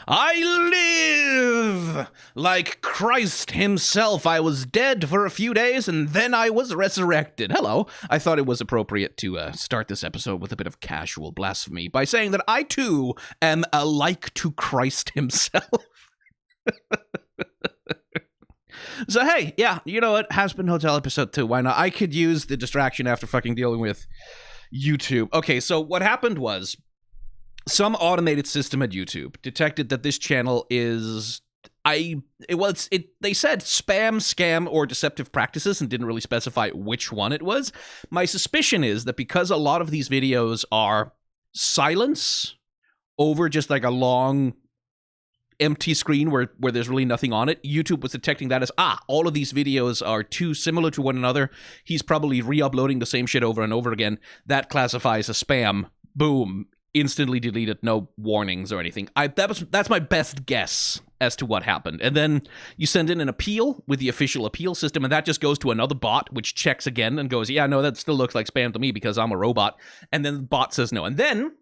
I live like Christ himself. I was dead for a few days and then I was resurrected. Hello. I thought it was appropriate to start this episode with a bit of casual blasphemy by saying that I too am alike to Christ himself. So hey, yeah, you know what? Hazbin Hotel episode 2. Why not? I could use the distraction after fucking dealing with YouTube. Okay, so what happened was some automated system at YouTube detected that this channel is they said spam, scam, or deceptive practices and didn't really specify which one it was. My suspicion is that because a lot of these videos are silence over just like a long empty screen where there's really nothing on it, YouTube was detecting that as, all of these videos are too similar to one another. He's probably re-uploading the same shit over and over again. That classifies as spam. Boom. Instantly deleted, no warnings or anything. That's my best guess as to what happened. And then you send in an appeal with the official appeal system, and that just goes to another bot, which checks again and goes, yeah, no, that still looks like spam to me because I'm a robot. And then the bot says no. And then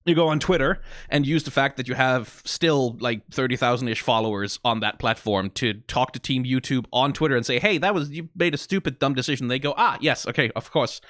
you go on Twitter and use the fact that you have still like 30,000-ish followers on that platform to talk to Team YouTube on Twitter and say, hey, you made a stupid, dumb decision. They go, yes, okay, of course.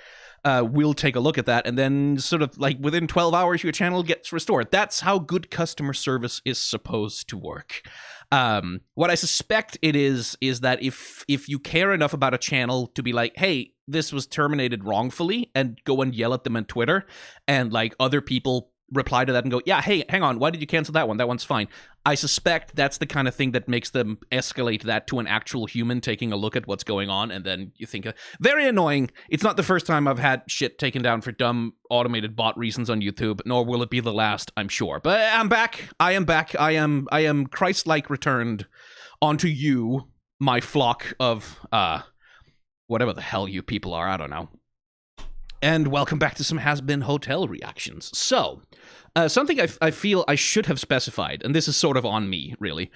We'll take a look at that, and then sort of like within 12 hours, your channel gets restored. That's how good customer service is supposed to work. What I suspect it is that if you care enough about a channel to be like, hey, this was terminated wrongfully, and go and yell at them on Twitter, and like other people reply to that and go, yeah, hey, hang on, why did you cancel that one? That one's fine. I suspect that's the kind of thing that makes them escalate that to an actual human taking a look at what's going on, and then you think, very annoying. It's not the first time I've had shit taken down for dumb automated bot reasons on YouTube, nor will it be the last, I'm sure. But I'm back. I am back. I am Christ-like returned onto you, my flock of, whatever the hell you people are, I don't know. And welcome back to some Hazbin Hotel reactions. So, something I feel I should have specified, and this is sort of on me, really,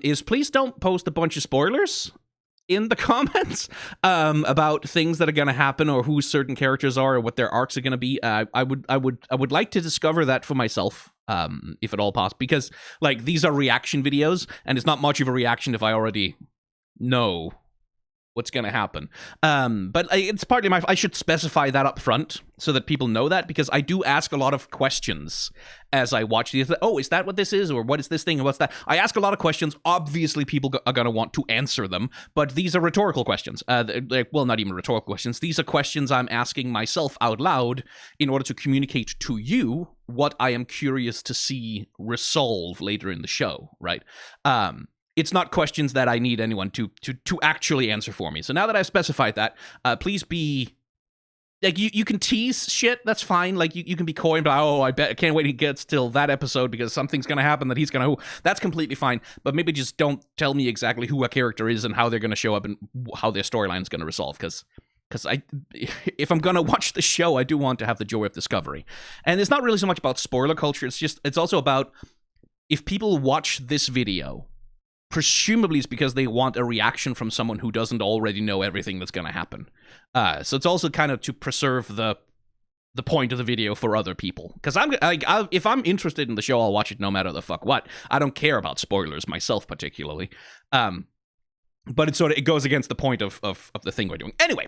is please don't post a bunch of spoilers in the comments about things that are going to happen or who certain characters are or what their arcs are going to be. I would like to discover that for myself, if at all possible, because like these are reaction videos, and it's not much of a reaction if I already know what's going to happen. But it's partly I should specify that up front so that people know that, because I do ask a lot of questions as I watch these. Oh, is that what this is? Or what is this thing? And what's that? I ask a lot of questions. Obviously, people are going to want to answer them, but these are rhetorical questions. Well, not even rhetorical questions. These are questions I'm asking myself out loud in order to communicate to you what I am curious to see resolve later in the show, right? It's not questions that I need anyone to actually answer for me. So now that I've specified that, please be like, you can tease shit. That's fine. Like you can be coy and be like, oh, I can't wait to get till that episode because something's gonna happen that he's gonna. That's completely fine. But maybe just don't tell me exactly who a character is and how they're gonna show up and how their storyline's gonna resolve. Because if I'm gonna watch the show, I do want to have the joy of discovery. And it's not really so much about spoiler culture. It's also about if people watch this video, presumably it's because they want a reaction from someone who doesn't already know everything that's going to happen. So it's also kind of to preserve the point of the video for other people. Because if I'm interested in the show, I'll watch it no matter the fuck what. I don't care about spoilers myself particularly. But it goes against the point of the thing we're doing. Anyway,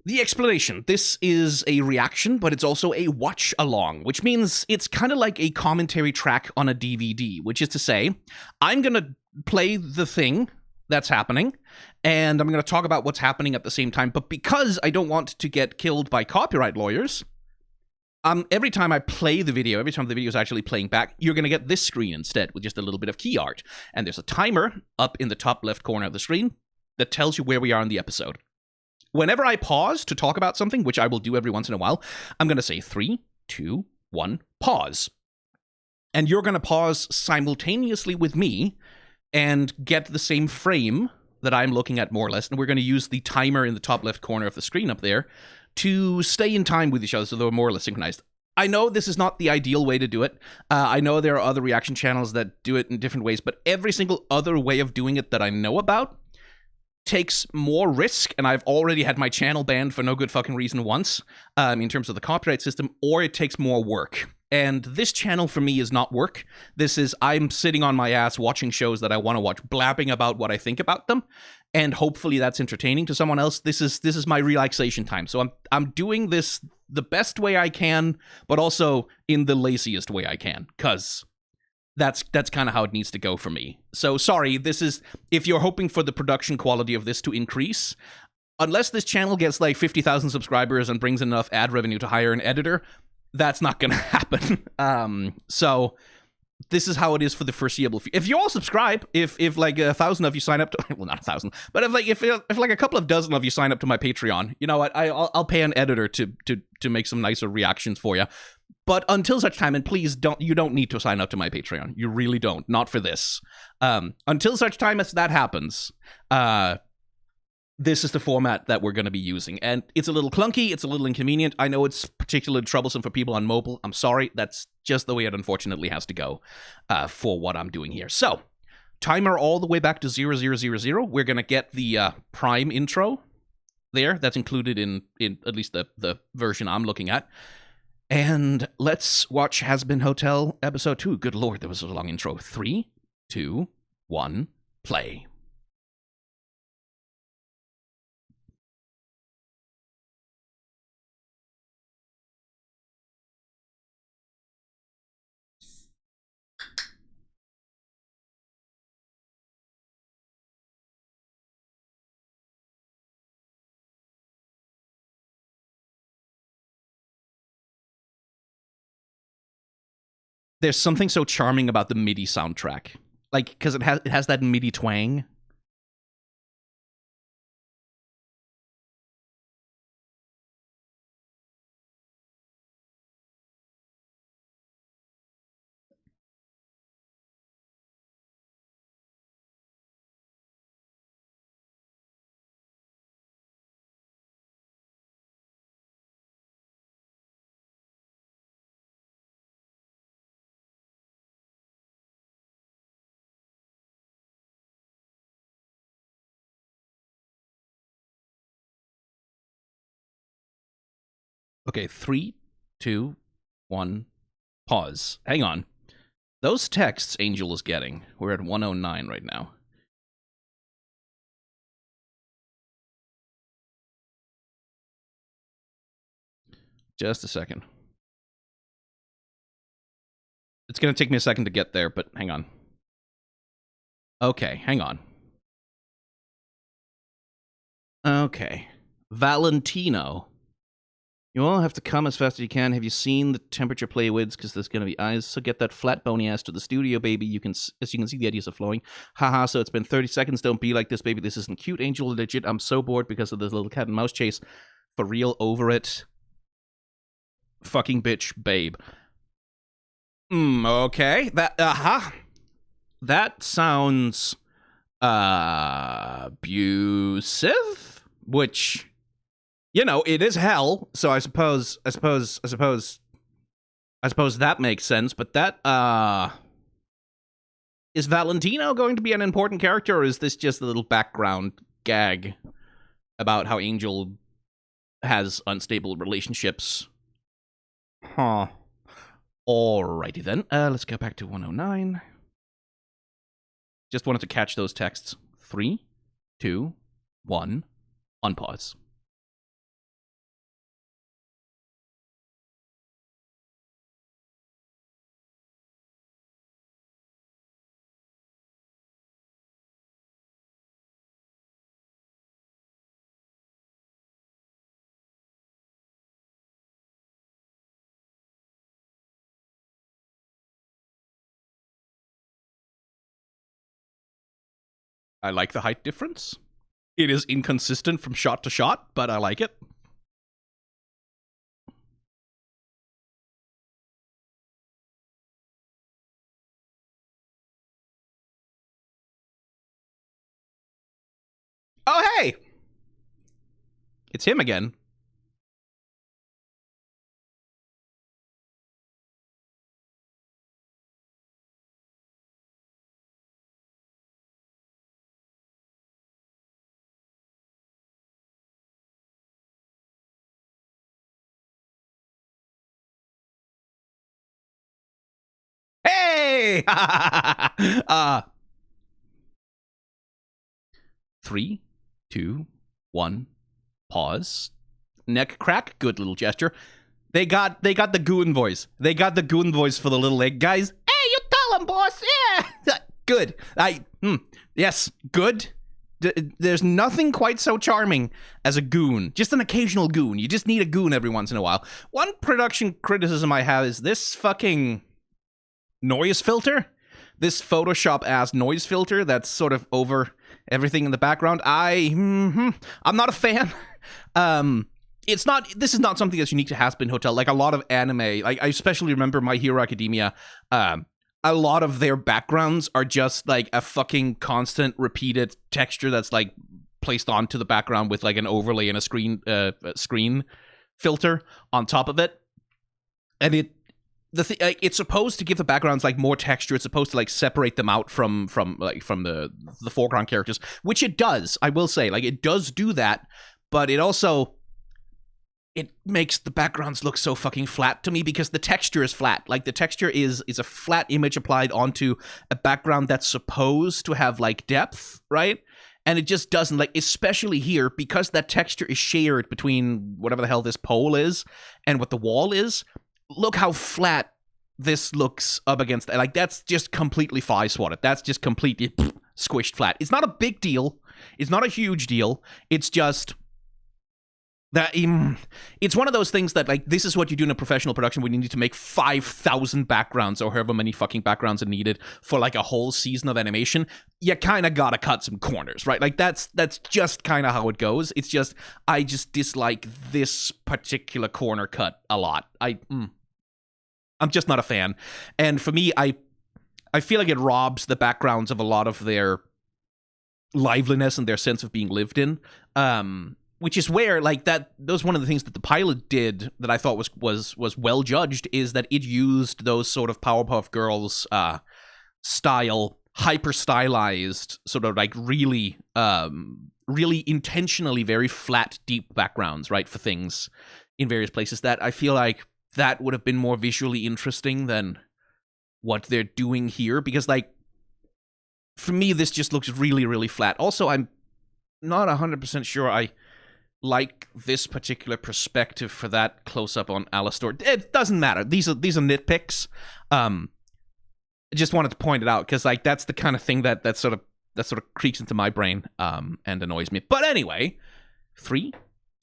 the explanation. This is a reaction, but it's also a watch-along, which means it's kind of like a commentary track on a DVD, which is to say, I'm going to play the thing that's happening, and I'm going to talk about what's happening at the same time, but because I don't want to get killed by copyright lawyers, every time I play the video, every time the video is actually playing back, you're going to get this screen instead with just a little bit of key art, and there's a timer up in the top left corner of the screen that tells you where we are in the episode. Whenever I pause to talk about something, which I will do every once in a while, I'm going to say 3, 2, 1, pause. And you're going to pause simultaneously with me and get the same frame that I'm looking at more or less. And we're going to use the timer in the top left corner of the screen up there to stay in time with each other so they're more or less synchronized. I know this is not the ideal way to do it. I know there are other reaction channels that do it in different ways, but every single other way of doing it that I know about takes more risk, and I've already had my channel banned for no good fucking reason once, in terms of the copyright system, or it takes more work. And this channel for me is not work. This is I'm sitting on my ass watching shows that I want to watch, blabbing about what I think about them, and hopefully that's entertaining to someone else. This is my relaxation time. So I'm doing this the best way I can, but also in the laziest way I can, because that's kind of how it needs to go for me. So sorry, this is, if you're hoping for the production quality of this to increase, unless this channel gets like 50,000 subscribers and brings enough ad revenue to hire an editor, that's not going to happen. So this is how it is for the foreseeable future. If you all subscribe, if like 1,000 of you sign up to, well, not 1,000, but if like a couple of dozen of you sign up to my Patreon, you know what, I'll pay an editor to make some nicer reactions for you. But until such time, and please you don't need to sign up to my Patreon. You really don't. Not for this. Until such time as that happens, this is the format that we're going to be using. And it's a little clunky. It's a little inconvenient. I know it's particularly troublesome for people on mobile. I'm sorry. That's just the way it unfortunately has to go for what I'm doing here. So, timer all the way back to 0000. We're going to get the Prime intro there. That's included in at least the version I'm looking at. And let's watch Hazbin Hotel episode 2. Good lord, there was a long intro. 3, 2, 1, play. There's something so charming about the MIDI soundtrack. Like, because it has that MIDI twang. Okay, 3, 2, 1, pause. Hang on. Those texts Angel is getting, we're at 109 right now. Just a second. It's going to take me a second to get there, but hang on. Okay, hang on. Okay. Valentino. You all have to come as fast as you can. Have you seen the temperature play wids? Because there's going to be eyes. So get that flat bony ass to the studio, baby. As you can see, the ideas are flowing. Haha, so it's been 30 seconds. Don't be like this, baby. This isn't cute, Angel. Legit, I'm so bored because of this little cat and mouse chase. For real, over it. Fucking bitch, babe. Okay. That sounds abusive, which, you know, it is hell. So I suppose that makes sense. But that is Valentino going to be an important character, or is this just a little background gag about how Angel has unstable relationships? Huh. Alrighty then. Let's go back to 109. Just wanted to catch those texts. 3, 2, 1, unpause. I like the height difference. It is inconsistent from shot to shot, but I like it. Oh, hey! It's him again. Three, two, one, pause. Neck crack. Good little gesture. They got the goon voice. They got the goon voice for the little leg guys. Hey, you tell him, boss. Yeah. Good. Yes, good. There's nothing quite so charming as a goon. Just an occasional goon. You just need a goon every once in a while. One production criticism I have is this fucking noise filter. This Photoshop-ass noise filter that's sort of over everything in the background. I'm not a fan. This is not something that's unique to Hazbin Hotel. Like a lot of anime, like I especially remember My Hero Academia, a lot of their backgrounds are just like a fucking constant repeated texture that's like placed onto the background with like an overlay and a screen filter on top of it. And it's supposed to give the backgrounds like more texture. It's supposed to like separate them out from the foreground characters, which it does. I will say, like, it does do that, but it makes the backgrounds look so fucking flat to me because the texture is flat. Like, the texture is a flat image applied onto a background that's supposed to have, like, depth, right? And it just doesn't, like, especially here, because that texture is shared between whatever the hell this pole is and what the wall is. Look how flat this looks up against, like, that's just completely fly-swatted. That's just completely squished flat. It's not a big deal. It's not a huge deal. It's just that it's one of those things that, like, this is what you do in a professional production when you need to make 5,000 backgrounds or however many fucking backgrounds are needed for, like, a whole season of animation. You kind of gotta cut some corners, right? Like, that's just kind of how it goes. It's just, I just dislike this particular corner cut a lot. I'm just not a fan. And for me, I feel like it robs the backgrounds of a lot of their liveliness and their sense of being lived in. Which is where, like, that was one of the things that the pilot did that I thought was well judged, is that it used those sort of Powerpuff Girls style, hyper stylized, sort of like really intentionally very flat, deep backgrounds, right, for things in various places that I feel like that would have been more visually interesting than what they're doing here, because, like, for me, this just looks really, really flat. Also, I'm not 100% sure I like this particular perspective for that close-up on Alastor. It doesn't matter. These are nitpicks. I just wanted to point it out, because, like, that's the kind of thing that sort of creeps into my brain and annoys me. But anyway, 3,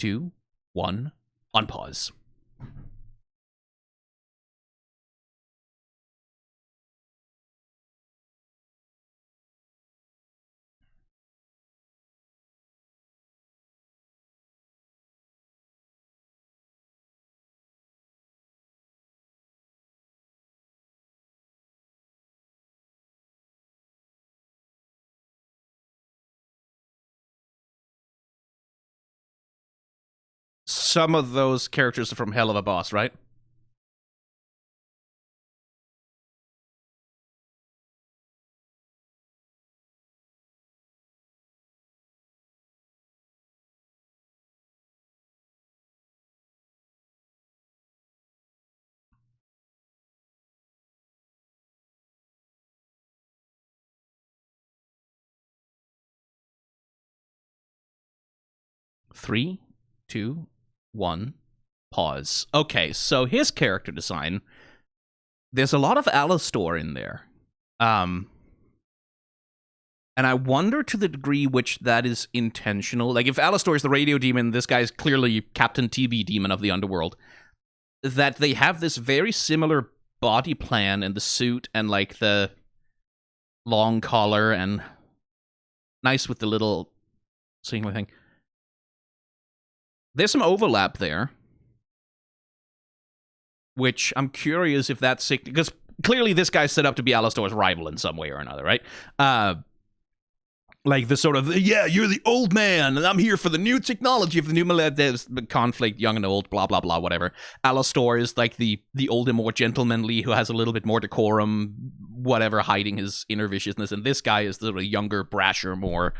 2, 1, unpause. Some of those characters are from Hell of a Boss, right? Three, two, one, pause. Okay, so his character design, there's a lot of Alastor in there. And I wonder to the degree which that is intentional. Like, if Alastor is the radio demon, this guy's clearly Captain TV demon of the underworld. That they have this very similar body plan and the suit and, like, the long collar and nice with the little single thing. There's some overlap there, which I'm curious if that's sick, because clearly this guy's set up to be Alastor's rival in some way or another, right? Like the sort of, yeah, you're the old man, and I'm here for the new technology of the new millennium. There's the conflict, young and old, blah, blah, blah, whatever. Alastor is like the older, more gentlemanly, who has a little bit more decorum, whatever, hiding his inner viciousness. And this guy is the sort of younger, brasher, more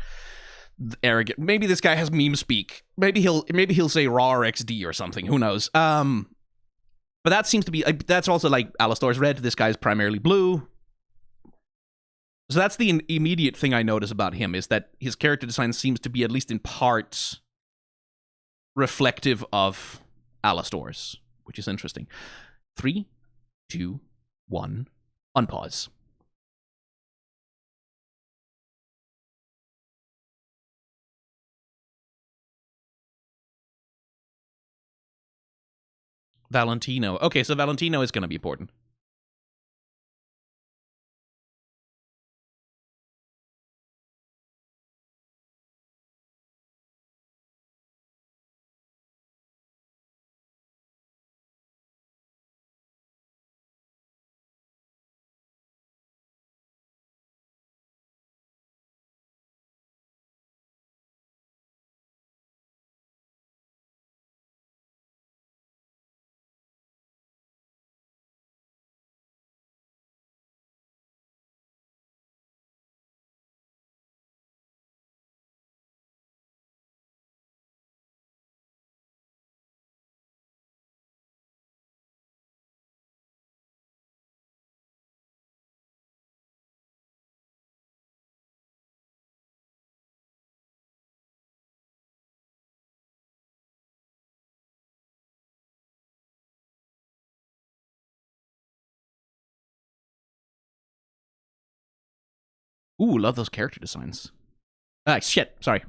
arrogant. Maybe this guy has meme speak. Maybe he'll say raw XD or something. Who knows? But that seems to be, that's also like Alastor's red. This guy's primarily blue. So that's the immediate thing I notice about him, is that his character design seems to be, at least in part, reflective of Alastor's, which is interesting. 3, 2, 1, unpause. Valentino. Okay, so Valentino is going to be important. Ooh, love those character designs. Shit, sorry.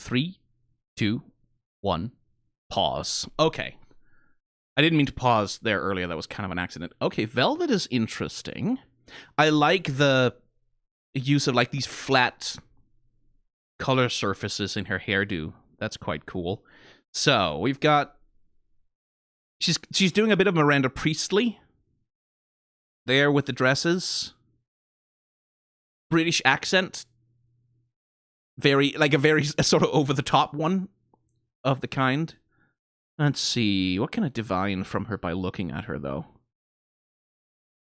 Three, two, one, pause. Okay. I didn't mean to pause there earlier. That was kind of an accident. Okay, Velvette is interesting. I like the use of, like, these flat color surfaces in her hairdo. That's quite cool. So, we've got... She's doing a bit of Miranda Priestley there with the dresses. British accent. Very, like, a very sort of over-the-top one of the kind. Let's see. What can I divine from her by looking at her, though?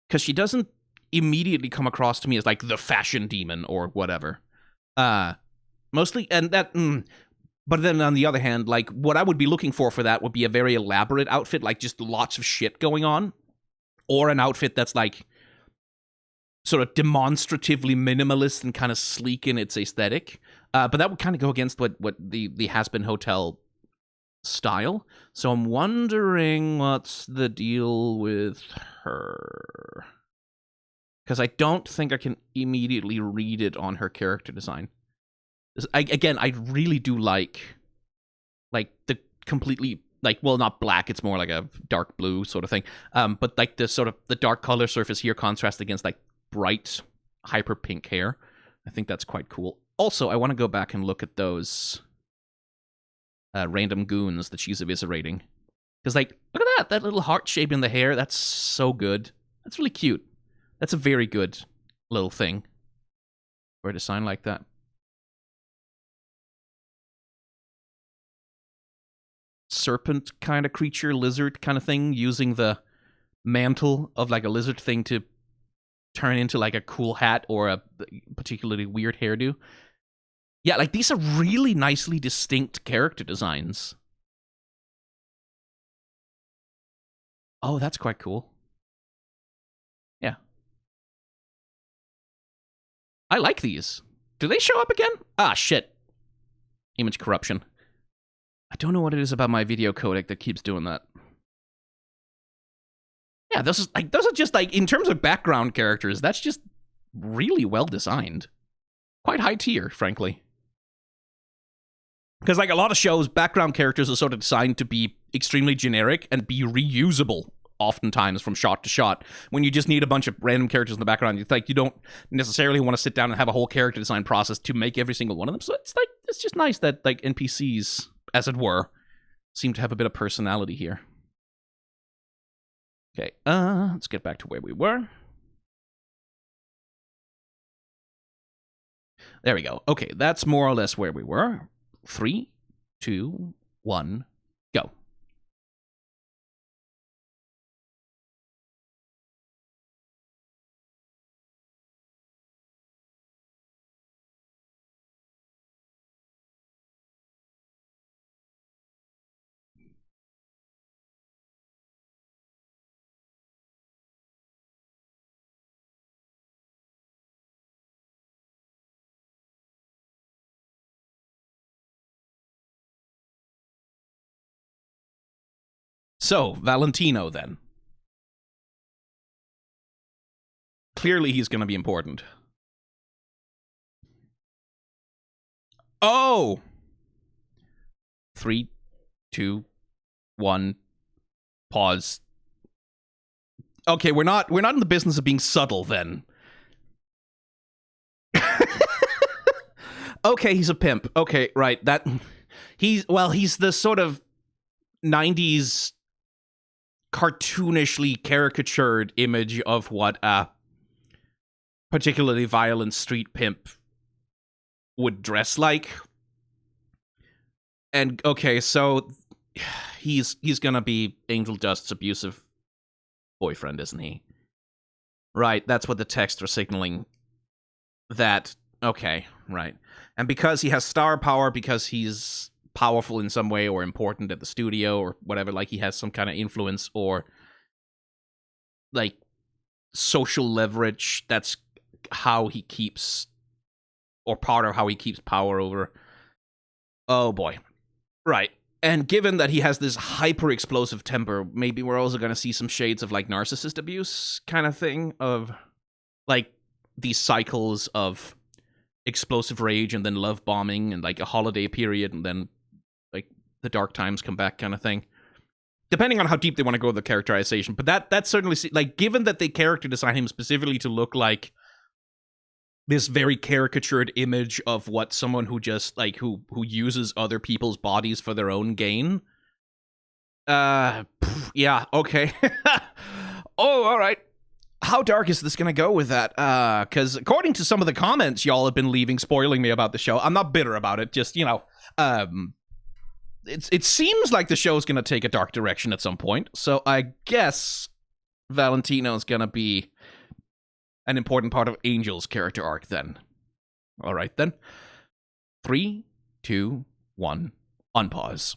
Because she doesn't immediately come across to me as, like, the fashion demon or whatever. Mostly, and that... But then on the other hand, like, what I would be looking for that would be a very elaborate outfit, like just lots of shit going on. Or an outfit that's, like, sort of demonstratively minimalist and kind of sleek in its aesthetic. But that would kind of go against what the Hazbin Hotel style. So I'm wondering what's the deal with her. Because I don't think I can immediately read it on her character design. I really do like the completely, like, well, not black, it's more like a dark blue sort of thing. But like the sort of the dark color surface here contrasts against, like, bright hyper pink hair. I think that's quite cool. Also, I want to go back and look at those random goons that she's eviscerating. Because, like, look at that little heart shape in the hair. That's so good. That's really cute. That's a very good little thing for a design like that. Serpent kind of creature, lizard kind of thing, using the mantle of, like, a lizard thing to turn into, like, a cool hat or a particularly weird hairdo. Yeah, like, these are really nicely distinct character designs. Oh, that's quite cool. Yeah. I like these. Do they show up again? Ah, shit. Image corruption. I don't know what it is about my video codec that keeps doing that. Yeah, those are just, like, in terms of background characters, that's just really well designed. Quite high tier, frankly. Because, like, a lot of shows, background characters are sort of designed to be extremely generic and be reusable oftentimes from shot to shot. When you just need a bunch of random characters in the background, it's like you don't necessarily want to sit down and have a whole character design process to make every single one of them. So it's like, it's just nice that, like, NPCs, as it were, seem to have a bit of personality here. Okay, let's get back to where we were. There we go. Okay, that's more or less where we were. 3, 2, 1, go. So, Valentino, then. Clearly he's going to be important. Oh! 3, 2, 1, pause. Okay, we're not in the business of being subtle, then. Okay, he's a pimp. Okay, right. He's the sort of 90s cartoonishly caricatured image of what a particularly violent street pimp would dress like. And okay, so he's gonna be Angel Dust's abusive boyfriend, isn't he? Right, that's what the texts are signaling. That, okay, right. And because he has star power, because he's powerful in some way or important at the studio or whatever, like he has some kind of influence or like social leverage, that's how he keeps, or part of how he keeps power over. Oh boy. Right. And given that he has this hyper explosive temper, maybe we're also going to see some shades of like narcissist abuse kind of thing, of like these cycles of explosive rage and then love bombing and like a holiday period and then like the dark times come back kind of thing. Depending on how deep they want to go with the characterization. But that certainly, like, given that they character design him specifically to look like this very caricatured image of what someone who just like who uses other people's bodies for their own gain. Yeah, okay. Oh, all right. How dark is this gonna go with that? Because according to some of the comments y'all have been leaving, spoiling me about the show, I'm not bitter about it. Just, it seems like the show's gonna take a dark direction at some point. So I guess Valentino's gonna be an important part of Angel's character arc then. All right, then. 3, 2, 1, unpause.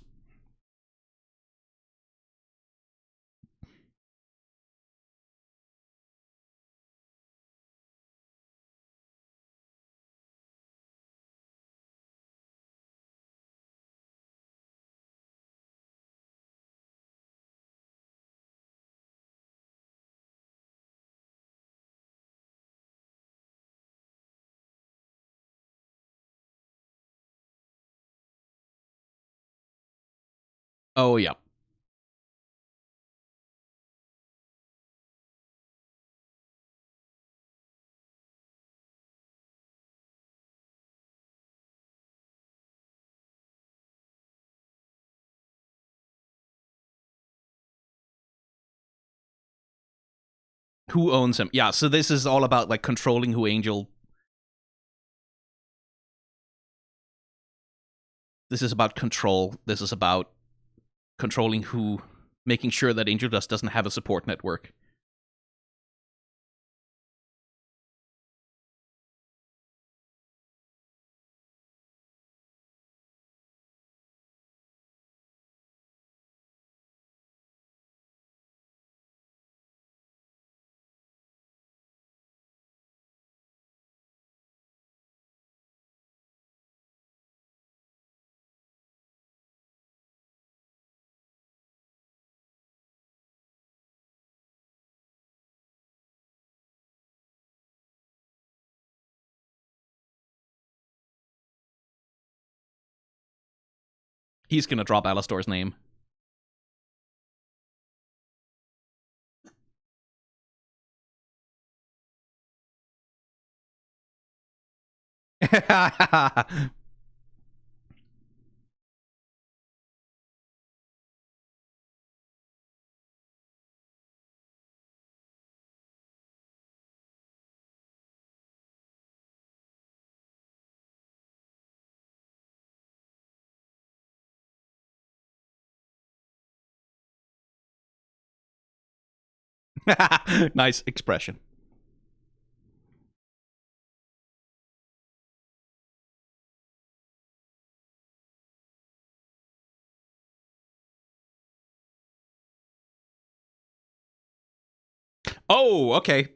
Oh, yeah. Who owns him? Yeah, so this is all about like controlling who Angel. This is about control. This is about controlling who, making sure that Angel Dust doesn't have a support network. He's gonna drop Alastor's name. Nice expression. Oh, okay.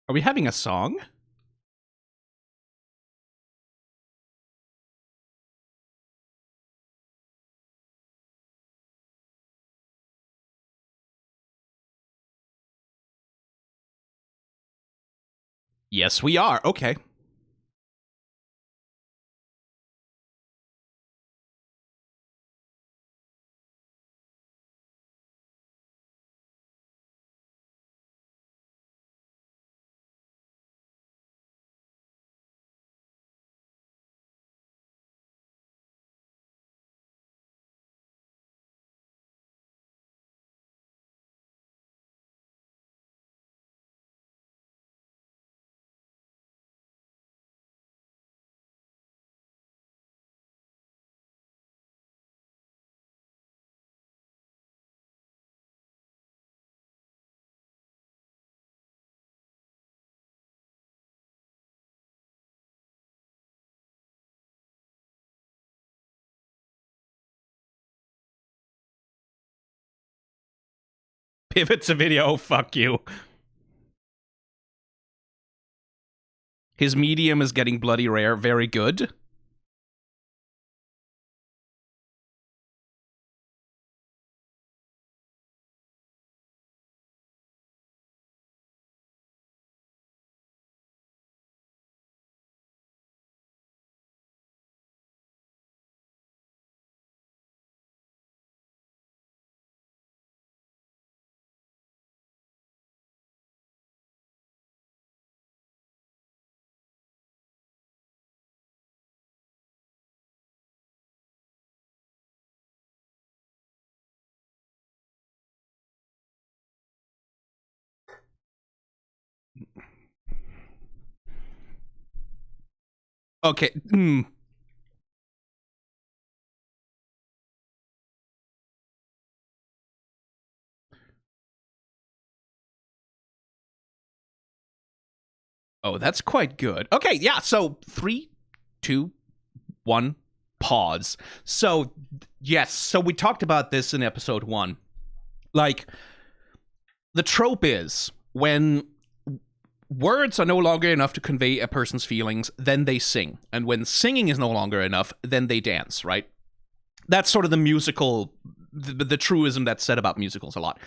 Are we having a song? Yes, we are. Okay. Pivot to video. Oh, fuck you. His medium is getting bloody rare. Very good. Okay. Oh, that's quite good. Okay, yeah, so 3, 2, 1, pause. So, yes, so we talked about this in episode 1. Like, the trope is when words are no longer enough to convey a person's feelings, then they sing. And when singing is no longer enough, then they dance, right? That's sort of the musical, the truism that's said about musicals a lot.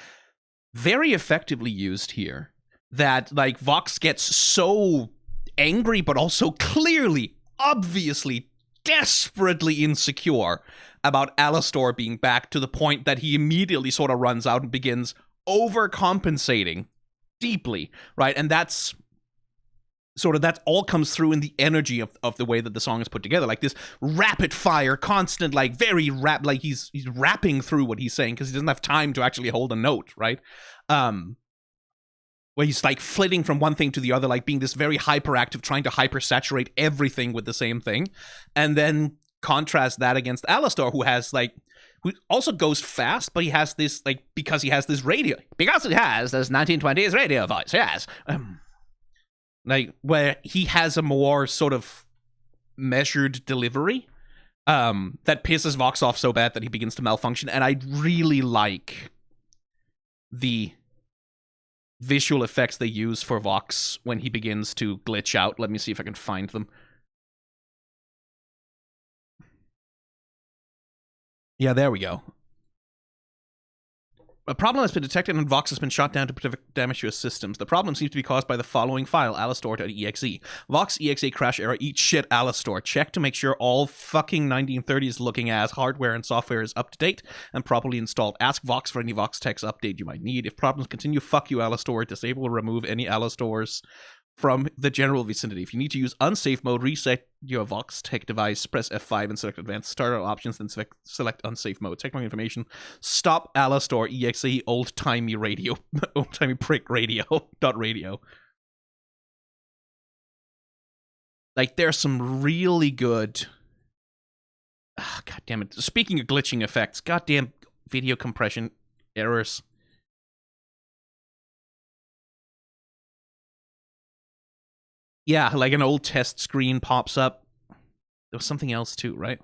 Very effectively used here. That, like, Vox gets so angry, but also clearly, obviously, desperately insecure about Alastor being back to the point that he immediately sort of runs out and begins overcompensating deeply, right? And that's sort of, that all comes through in the energy of the way that the song is put together, like this rapid fire, constant, like very rap, like he's rapping through what he's saying because he doesn't have time to actually hold a note, right? Where he's like flitting from one thing to the other, like being this very hyperactive, trying to hypersaturate everything with the same thing, and then contrast that against Alastor, who has like, who also goes fast, but he has this, like, because he has this 1920s radio voice, yes. Like, where he has a more sort of measured delivery that pisses Vox off so bad that he begins to malfunction. And I really like the visual effects they use for Vox when he begins to glitch out. Let me see if I can find them. Yeah, there we go. A problem has been detected and Vox has been shot down to prevent damage to his systems. The problem seems to be caused by the following file, alastor.exe. Vox exe crash error, eat shit Alastor. Check to make sure all fucking 1930s looking ass hardware and software is up to date and properly installed. Ask Vox for any Vox text update you might need. If problems continue, fuck you Alastor. Disable or remove any Alastors from the general vicinity. If you need to use unsafe mode, reset your Vox tech device, press F5 and select advanced starter options, then select unsafe mode. Technical information, stop Alastor exe old-timey radio, old-timey prick radio, .radio. Like, there's some really good... God damn it. Speaking of glitching effects, goddamn video compression errors. Yeah, like an old test screen pops up. There was something else too, right?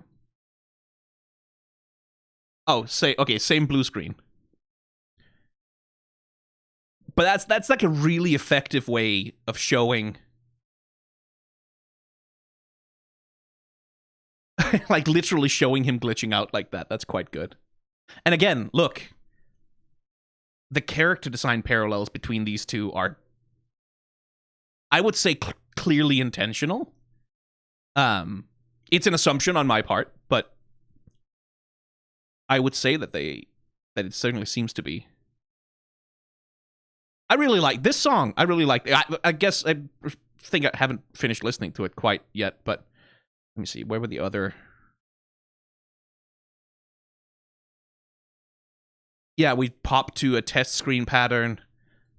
Oh, okay, same blue screen. But that's like a really effective way of showing, like literally showing him glitching out like that. That's quite good. And again, look, the character design parallels between these two are, I would say, clearly intentional. It's an assumption on my part, but I would say that it certainly seems to be. I really like this song. I really like. I guess I think I haven't finished listening to it quite yet, but let me see. Where were the other? Yeah, we popped to a test screen pattern,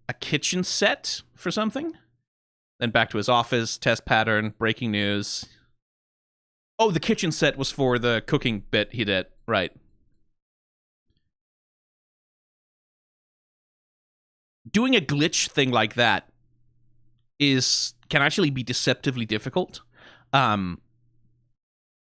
a kitchen set for something, then back to his office, test pattern, breaking news. Oh, the kitchen set was for the cooking bit he did, right. Doing a glitch thing like that can actually be deceptively difficult.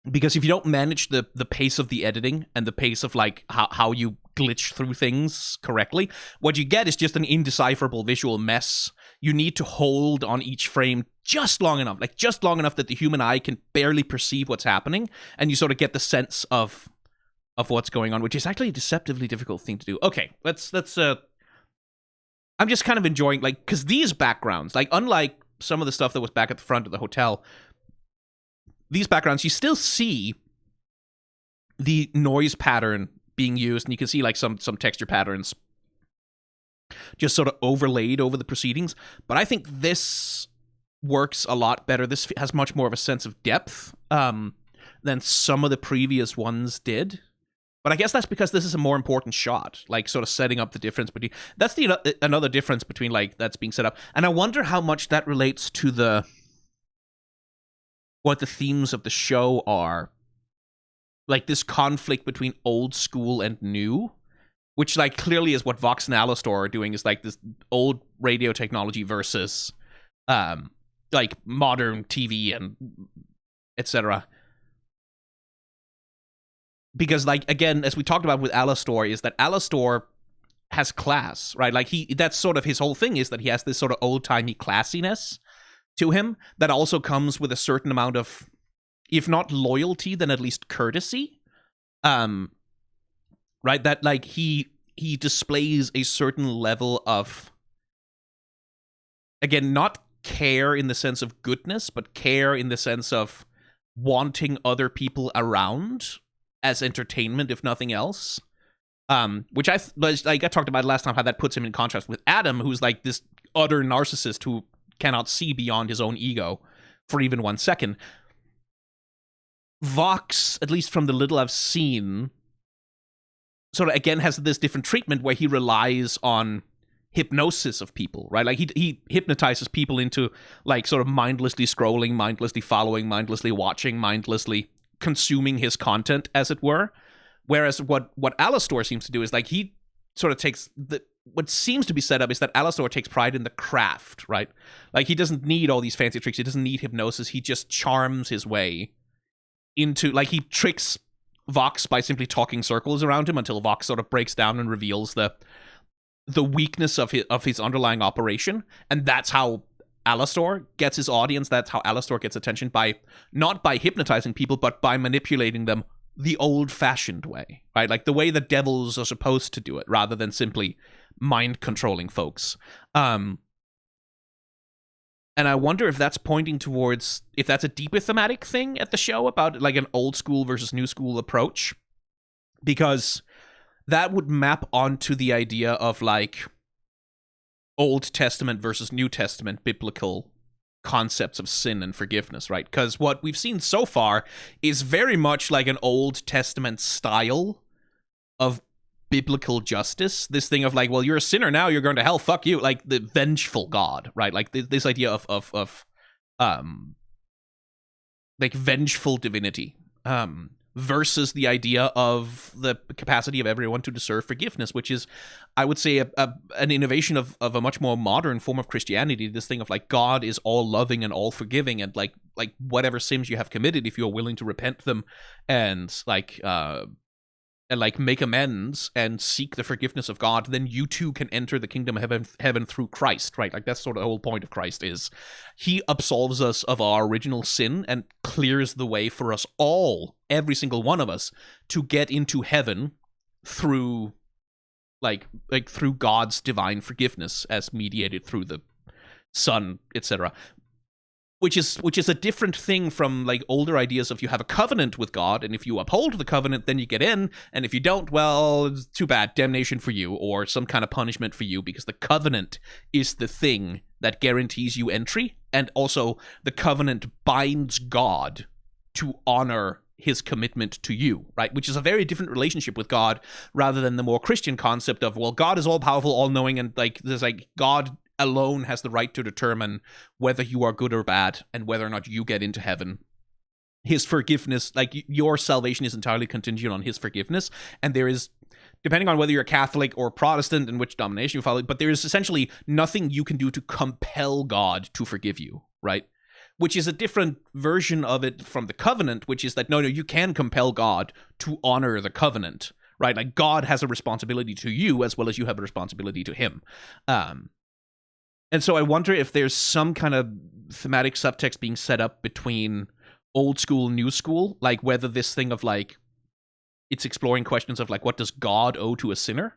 Because if you don't manage the pace of the editing and the pace of like how you glitch through things correctly, what you get is just an indecipherable visual mess. You need to hold on each frame just long enough that the human eye can barely perceive what's happening, and you sort of get the sense of what's going on, which is actually a deceptively difficult thing to do. Okay, let's I'm just kind of enjoying, like, because these backgrounds, like, unlike some of the stuff that was back at the front of the hotel, these backgrounds, you still see the noise pattern being used, and you can see like some texture patterns just sort of overlaid over the proceedings. But I think this works a lot better. This has much more of a sense of depth than some of the previous ones did. But I guess that's because this is a more important shot, like sort of setting up the difference between. That's another difference between like that's being set up, and I wonder how much that relates to what the themes of the show are. Like this conflict between old school and new, which like clearly is what Vox and Alastor are doing, is like this old radio technology versus like modern TV and etc. Because like, again, as we talked about with Alastor, is that Alastor has class, right? Like that's sort of his whole thing, is that he has this sort of old-timey classiness to him that also comes with a certain amount of, if not loyalty, then at least courtesy. Right? That like he displays a certain level of, again, not care in the sense of goodness, but care in the sense of wanting other people around as entertainment, if nothing else. Which I talked about last time, how that puts him in contrast with Adam, who's like this utter narcissist who cannot see beyond his own ego for even 1 second. Vox, at least from the little I've seen, sort of again has this different treatment where he relies on hypnosis of people, right? Like he hypnotizes people into like sort of mindlessly scrolling, mindlessly following, mindlessly watching, mindlessly consuming his content, as it were. Whereas what Alastor seems to do is like he sort of takes what seems to be set up is that Alastor takes pride in the craft, right? Like he doesn't need all these fancy tricks. He doesn't need hypnosis. He just charms his way into, like, he tricks Vox by simply talking circles around him until Vox sort of breaks down and reveals the weakness of his underlying operation. And that's how Alastor gets his audience. That's how Alastor gets attention, by not by hypnotizing people, but by manipulating them the old-fashioned way, right? Like the way the devils are supposed to do it, rather than simply mind-controlling folks. And I wonder if that's pointing towards, if that's a deeper thematic thing at the show about like an old school versus new school approach. Because that would map onto the idea of like Old Testament versus New Testament biblical concepts of sin and forgiveness, right? Because what we've seen so far is very much like an Old Testament style of biblical justice. This thing of like, well, you're a sinner now, you're going to hell, fuck you. Like the vengeful God, right? Like this idea of like vengeful divinity, versus the idea of the capacity of everyone to deserve forgiveness, which is, I would say, an innovation of a much more modern form of Christianity. This thing of like God is all loving and all forgiving, and like whatever sins you have committed, if you're willing to repent them and like and like make amends and seek the forgiveness of God, then you too can enter the kingdom of heaven through Christ, right? Like that's sort of the whole point of Christ is he absolves us of our original sin and clears the way for us all, every single one of us, to get into heaven through like through God's divine forgiveness as mediated through the Son, etc. Which is a different thing from like older ideas of you have a covenant with God, and if you uphold the covenant, then you get in, and if you don't, well, it's too bad, damnation for you, or some kind of punishment for you, because the covenant is the thing that guarantees you entry, and also the covenant binds God to honor his commitment to you, right? Which is a very different relationship with God, rather than the more Christian concept of, well, God is all-powerful, all-knowing, and like there's like God alone has the right to determine whether you are good or bad and whether or not you get into heaven. His forgiveness, like your salvation is entirely contingent on his forgiveness. And there is, depending on whether you're Catholic or Protestant and which denomination you follow, but there is essentially nothing you can do to compel God to forgive you, right? Which is a different version of it from the covenant, which is that, no, you can compel God to honor the covenant, right? Like God has a responsibility to you as well as you have a responsibility to him. And so I wonder if there's some kind of thematic subtext being set up between old school, new school, like whether this thing of like, it's exploring questions of like, what does God owe to a sinner?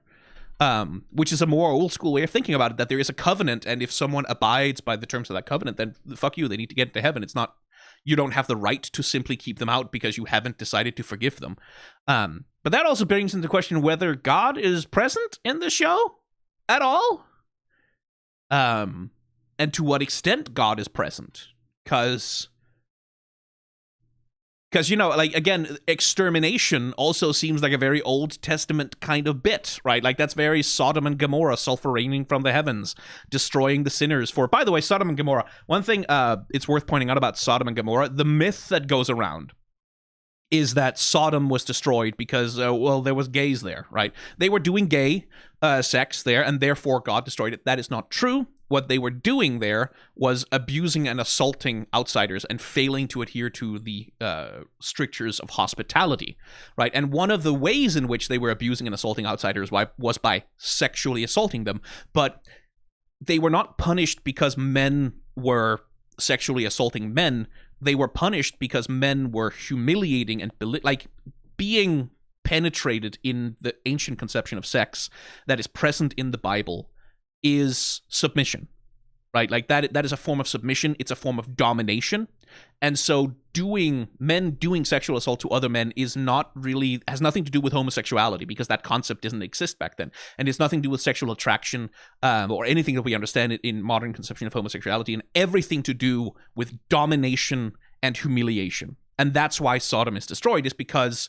Which is a more old school way of thinking about it, that there is a covenant, and if someone abides by the terms of that covenant, then fuck you, they need to get into heaven. It's not, you don't have the right to simply keep them out because you haven't decided to forgive them. But that also brings into question whether God is present in the show at all. And to what extent God is present, because you know, like again, extermination also seems like a very Old Testament kind of bit, right? Like that's very Sodom and Gomorrah, sulfur raining from the heavens, destroying the sinners. For, by the way, Sodom and Gomorrah, one thing it's worth pointing out about Sodom and Gomorrah, the myth that goes around is that Sodom was destroyed because, well, there was gays there, right? They were doing gay sex there, and therefore God destroyed it. That is not true. What they were doing there was abusing and assaulting outsiders and failing to adhere to the strictures of hospitality, right? And one of the ways in which they were abusing and assaulting outsiders was by sexually assaulting them. But they were not punished because men were sexually assaulting men. They were punished because men were humiliating and like being penetrated in the ancient conception of sex that is present in the Bible is submission, right? Like that is a form of submission. It's a form of domination. And so men doing sexual assault to other men has nothing to do with homosexuality, because that concept didn't exist back then. And it's nothing to do with sexual attraction or anything that we understand in modern conception of homosexuality, and everything to do with domination and humiliation. And that's why Sodom is destroyed, is because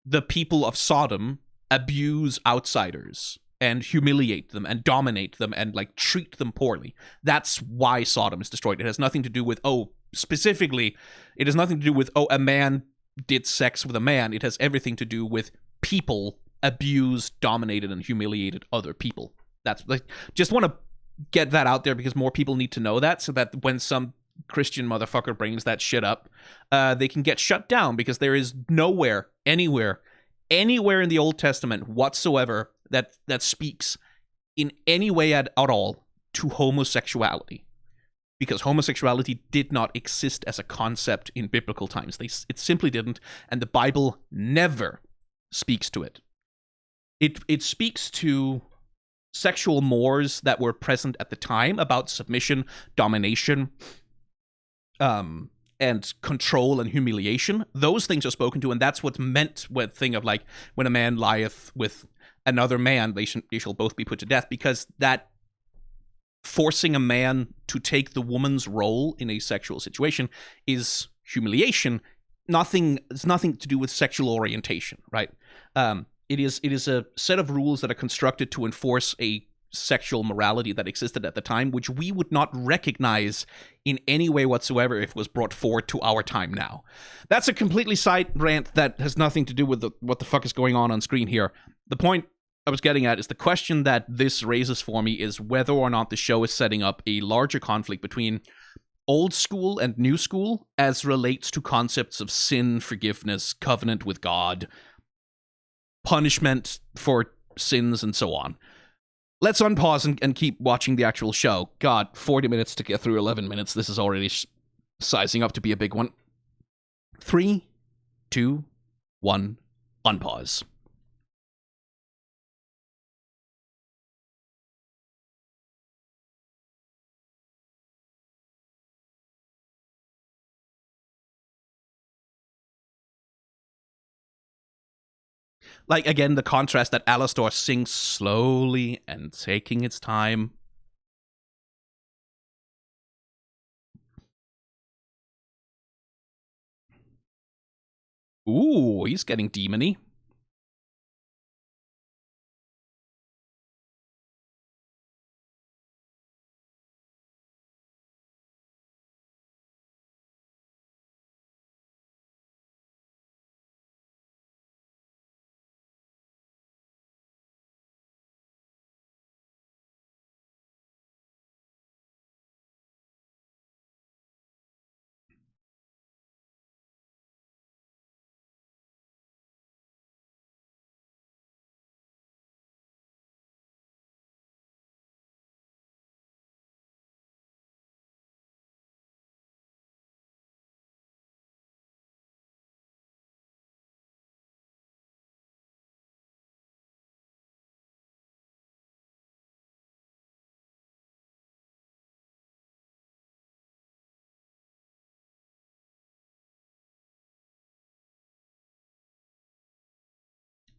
the people of Sodom abuse outsiders and humiliate them and dominate them and like treat them poorly. That's why Sodom is destroyed. It has nothing to do with, specifically, it has nothing to do with, a man did sex with a man. It has everything to do with people abused, dominated, and humiliated other people. That's like, just want to get that out there because more people need to know that, so that when some Christian motherfucker brings that shit up, they can get shut down, because there is nowhere, anywhere in the Old Testament whatsoever that speaks in any way at all to homosexuality, because homosexuality did not exist as a concept in biblical times. It simply didn't, and the Bible never speaks to it. It speaks to sexual mores that were present at the time about submission, domination, and control and humiliation. Those things are spoken to, and that's what's meant with thing of like, when a man lieth with another man, they shall both be put to death, because that forcing a man to take the woman's role in a sexual situation is humiliation. It's nothing to do with sexual orientation, right? It is a set of rules that are constructed to enforce a sexual morality that existed at the time, which we would not recognize in any way whatsoever if it was brought forward to our time now. That's a completely side rant that has nothing to do with what the fuck is going on screen here. The point I was getting at is the question that this raises for me is whether or not the show is setting up a larger conflict between old school and new school as relates to concepts of sin, forgiveness, covenant with God, punishment for sins and so on. Let's unpause and keep watching the actual show. God, 40 minutes to get through 11 minutes. This is already sizing up to be a big one. 3, 2, 1, unpause. Like, again, the contrast that Alastor sings slowly and taking its time. Ooh, he's getting demony.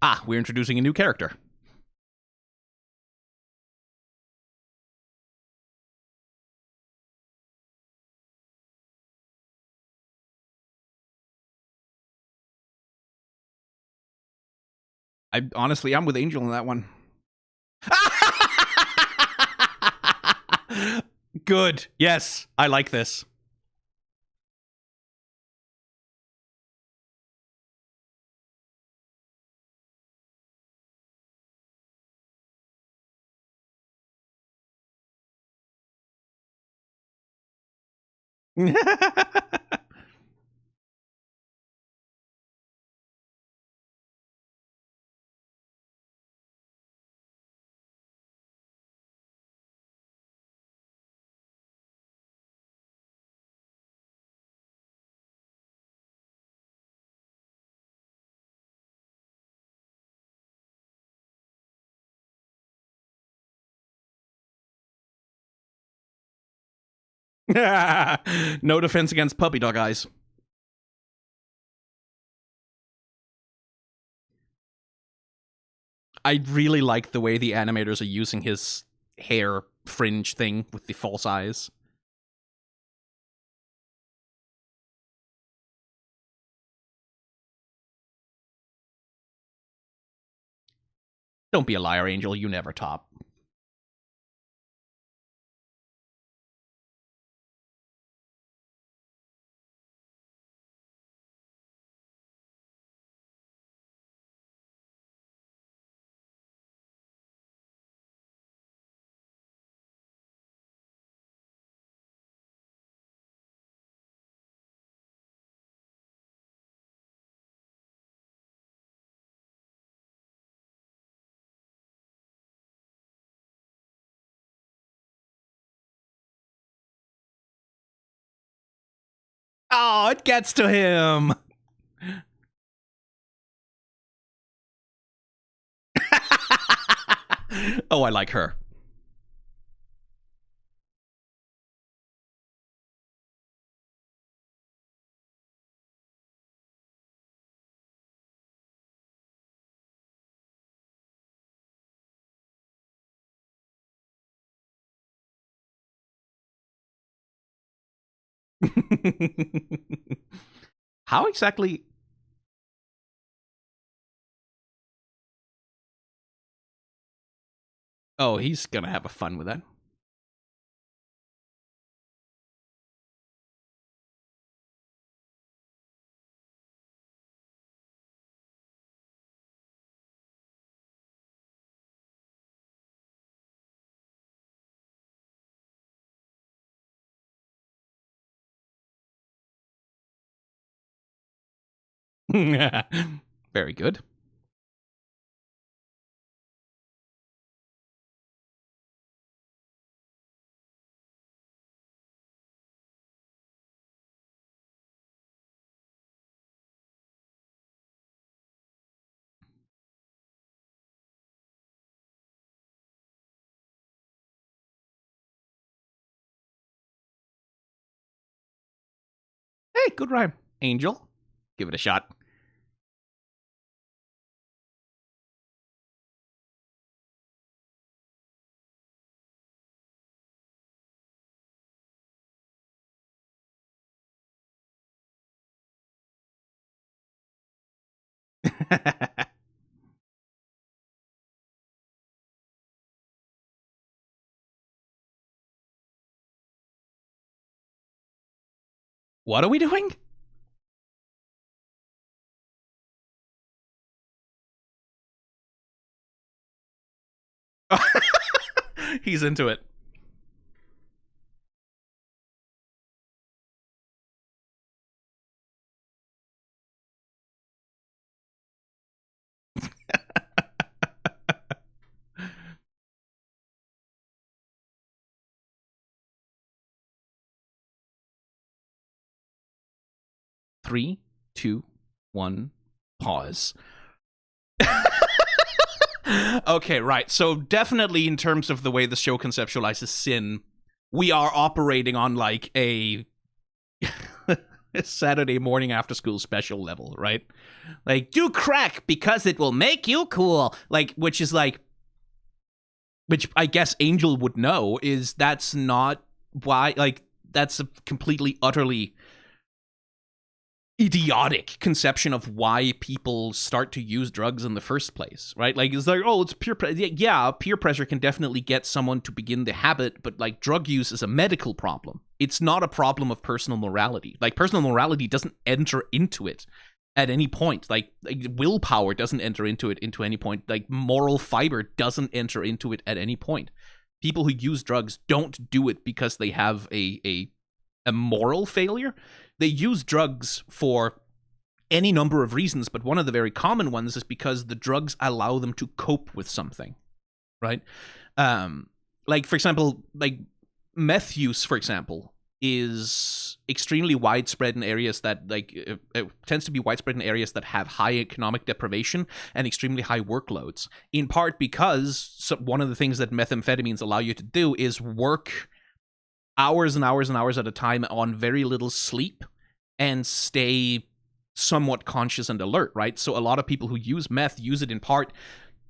Ah, we're introducing a new character. I'm with Angel on that one. Good. Yes, I like this. No defense against puppy dog eyes. I really like the way the animators are using his hair fringe thing with the false eyes. Don't be a liar, Angel. You never top. Oh, it gets to him. Oh, I like her. How exactly? Oh, he's gonna have a fun with that. Very good. Hey, good rhyme. Angel. Give it a shot. What are we doing? He's into it. Three, two, one, pause. Okay, right. So definitely in terms of the way the show conceptualizes sin, we are operating on like a Saturday morning after school special level, right? Like, do crack because it will make you cool. Like, which I guess Angel would know is that's not why, like, that's a completely, utterly idiotic conception of why people start to use drugs in the first place, right? Like, it's like, oh, it's peer pressure. Yeah, peer pressure can definitely get someone to begin the habit, but like drug use is a medical problem. It's not a problem of personal morality. Like, personal morality doesn't enter into it at any point. Like willpower doesn't enter into it into any point. Like moral fiber doesn't enter into it at any point. People who use drugs don't do it because they have a moral failure. They use drugs for any number of reasons, but one of the very common ones is because the drugs allow them to cope with something, right? Like, for example, like meth use, for example, is extremely widespread in areas that, like, it tends to be widespread in areas that have high economic deprivation and extremely high workloads, in part because one of the things that methamphetamines allow you to do is work hours and hours and hours at a time on very little sleep and stay somewhat conscious and alert, right? So a lot of people who use meth use it in part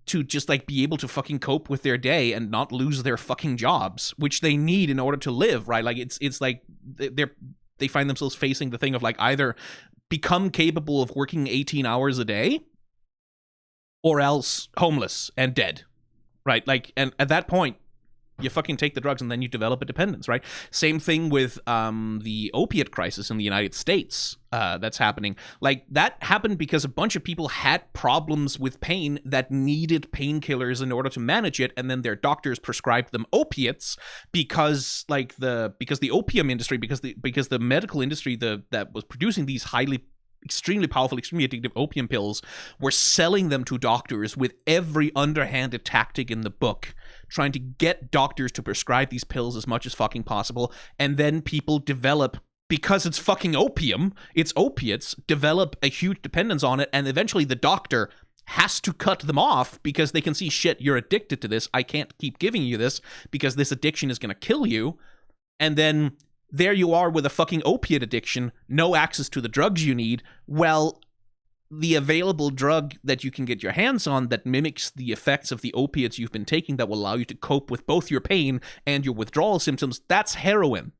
to just like be able to fucking cope with their day and not lose their fucking jobs, which they need in order to live, right? Like it's like they find themselves facing the thing of like either become capable of working 18 hours a day or else homeless and dead, right? Like, and at that point, you fucking take the drugs and then you develop a dependence, right? Same thing with the opiate crisis in the United States that's happening. Like, that happened because a bunch of people had problems with pain that needed painkillers in order to manage it, and then their doctors prescribed them opiates because the opium industry, because the medical industry that was producing these extremely powerful, extremely addictive opium pills were selling them to doctors with every underhanded tactic in the book, trying to get doctors to prescribe these pills as much as fucking possible. And then people develop, because it's fucking opium, it's opiates, develop a huge dependence on it. And eventually the doctor has to cut them off because they can see, shit, you're addicted to this. I can't keep giving you this because this addiction is going to kill you. And then there you are with a fucking opiate addiction, no access to the drugs you need. Well, the available drug that you can get your hands on that mimics the effects of the opiates you've been taking that will allow you to cope with both your pain and your withdrawal symptoms, that's heroin,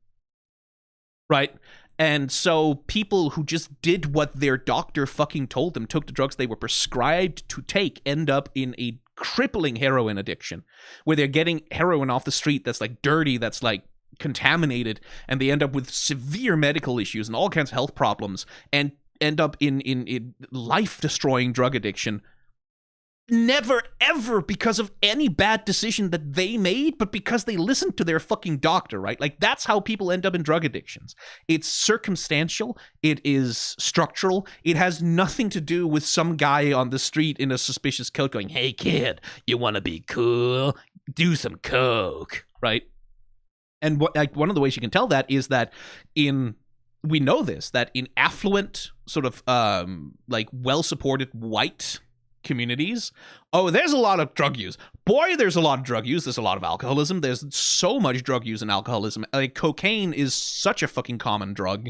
right? And so people who just did what their doctor fucking told them, took the drugs they were prescribed to take, end up in a crippling heroin addiction, where they're getting heroin off the street that's like dirty, that's like contaminated, and they end up with severe medical issues and all kinds of health problems and end up in life-destroying drug addiction. Never, ever because of any bad decision that they made, but because they listened to their fucking doctor, right? Like, that's how people end up in drug addictions. It's circumstantial. It is structural. It has nothing to do with some guy on the street in a suspicious coat going, hey, kid, you want to be cool? Do some coke, right? And one of the ways you can tell that is that we know this, that in affluent, sort of like well-supported white communities, oh, there's a lot of drug use. Boy, there's a lot of drug use. There's a lot of alcoholism. There's so much drug use and alcoholism. Like, cocaine is such a fucking common drug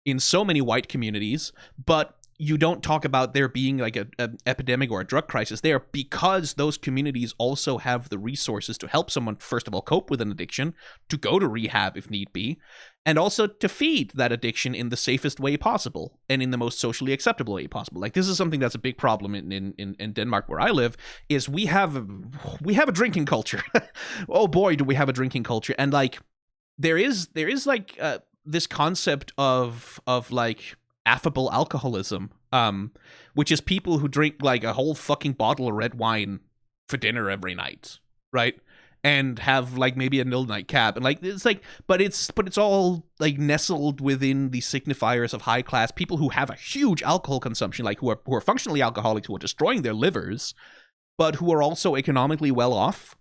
in so many white communities, but you don't talk about there being like an epidemic or a drug crisis there because those communities also have the resources to help someone, first of all, cope with an addiction, to go to rehab if need be, and also to feed that addiction in the safest way possible and in the most socially acceptable way possible. Like, this is something that's a big problem in Denmark where I live, is we have a drinking culture. Oh boy, do we have a drinking culture. And like there is like this concept of like affable alcoholism, which is people who drink like a whole fucking bottle of red wine for dinner every night, right? And have like maybe a nil nightcap, and like it's like, but it's all like nestled within the signifiers of high class people who have a huge alcohol consumption, like who are functionally alcoholics, who are destroying their livers, but who are also economically well off,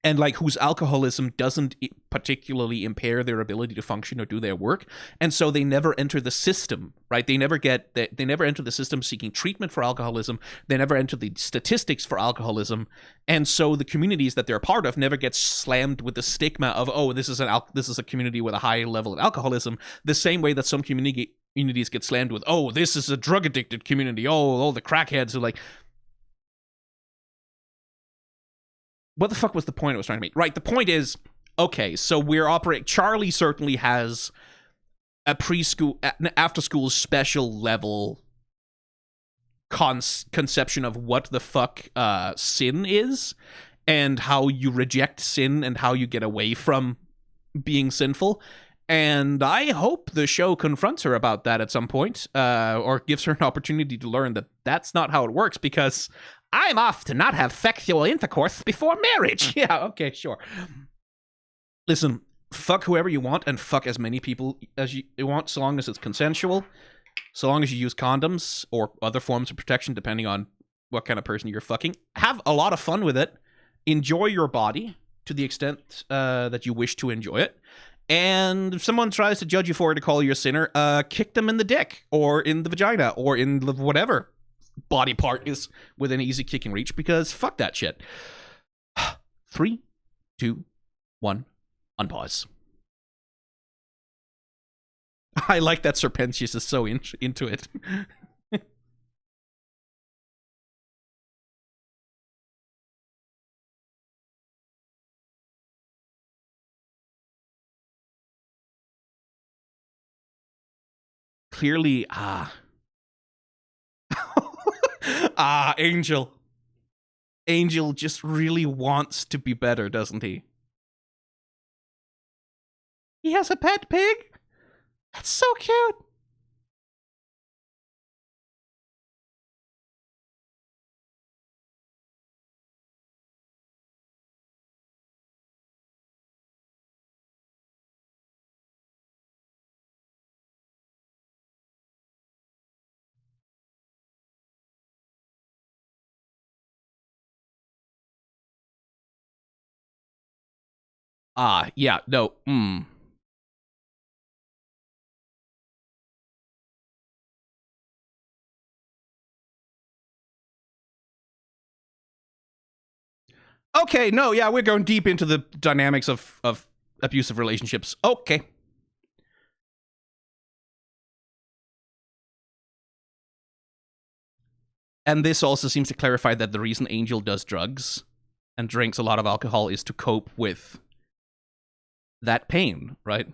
and like whose alcoholism doesn't particularly impair their ability to function or do their work, and so they never enter the system, right? They never enter the system seeking treatment for alcoholism. They never enter the statistics for alcoholism, and so the communities that they're a part of never get slammed with the stigma of, oh, this is a community with a high level of alcoholism, the same way that some communities get slammed with, oh, this is a drug addicted community, oh, the crackheads are like. What the fuck was the point I was trying to make? Right, the point is, okay, so we're operating. Charlie certainly has a preschool, after school special level conception of what the fuck sin is, and how you reject sin and how you get away from being sinful. And I hope the show confronts her about that at some point, or gives her an opportunity to learn that that's not how it works, because I'm off to not have sexual intercourse before marriage. Yeah, okay, sure. Listen, fuck whoever you want and fuck as many people as you want, so long as it's consensual, so long as you use condoms or other forms of protection, depending on what kind of person you're fucking. Have a lot of fun with it. Enjoy your body to the extent that you wish to enjoy it. And if someone tries to judge you for it, to call you a sinner, kick them in the dick or in the vagina or in the whatever body part is within easy kicking reach, because fuck that shit. 3, 2, 1, unpause. I like that Serpentius is so into it. Clearly, Angel. Angel just really wants to be better, doesn't he? He has a pet pig? That's so cute. Yeah, no, Okay, no, yeah, we're going deep into the dynamics of abusive relationships. Okay. And this also seems to clarify that the reason Angel does drugs and drinks a lot of alcohol is to cope with that pain, right?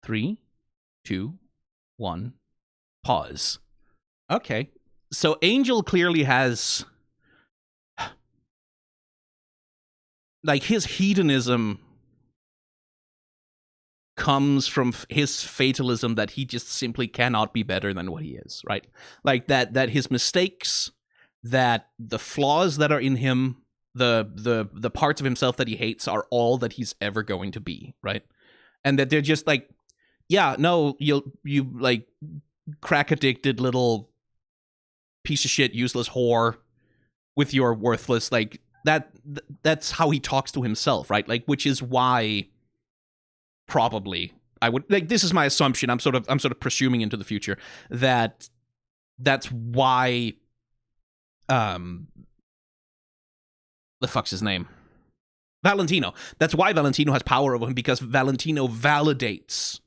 3, 2, 1, pause. Okay. So Angel clearly has, like, his hedonism comes from his fatalism that he just simply cannot be better than what he is, right? Like that his mistakes, that the flaws that are in him, the parts of himself that he hates are all that he's ever going to be, right? And that they're just like, yeah, no, you like crack addicted little piece of shit, useless whore with your worthless, like that's how he talks to himself, right? Like, which is why probably I would, like, this is my assumption, I'm sort of presuming into the future that that's why the fuck's his name, Valentino, that's why Valentino has power over him, because Valentino validates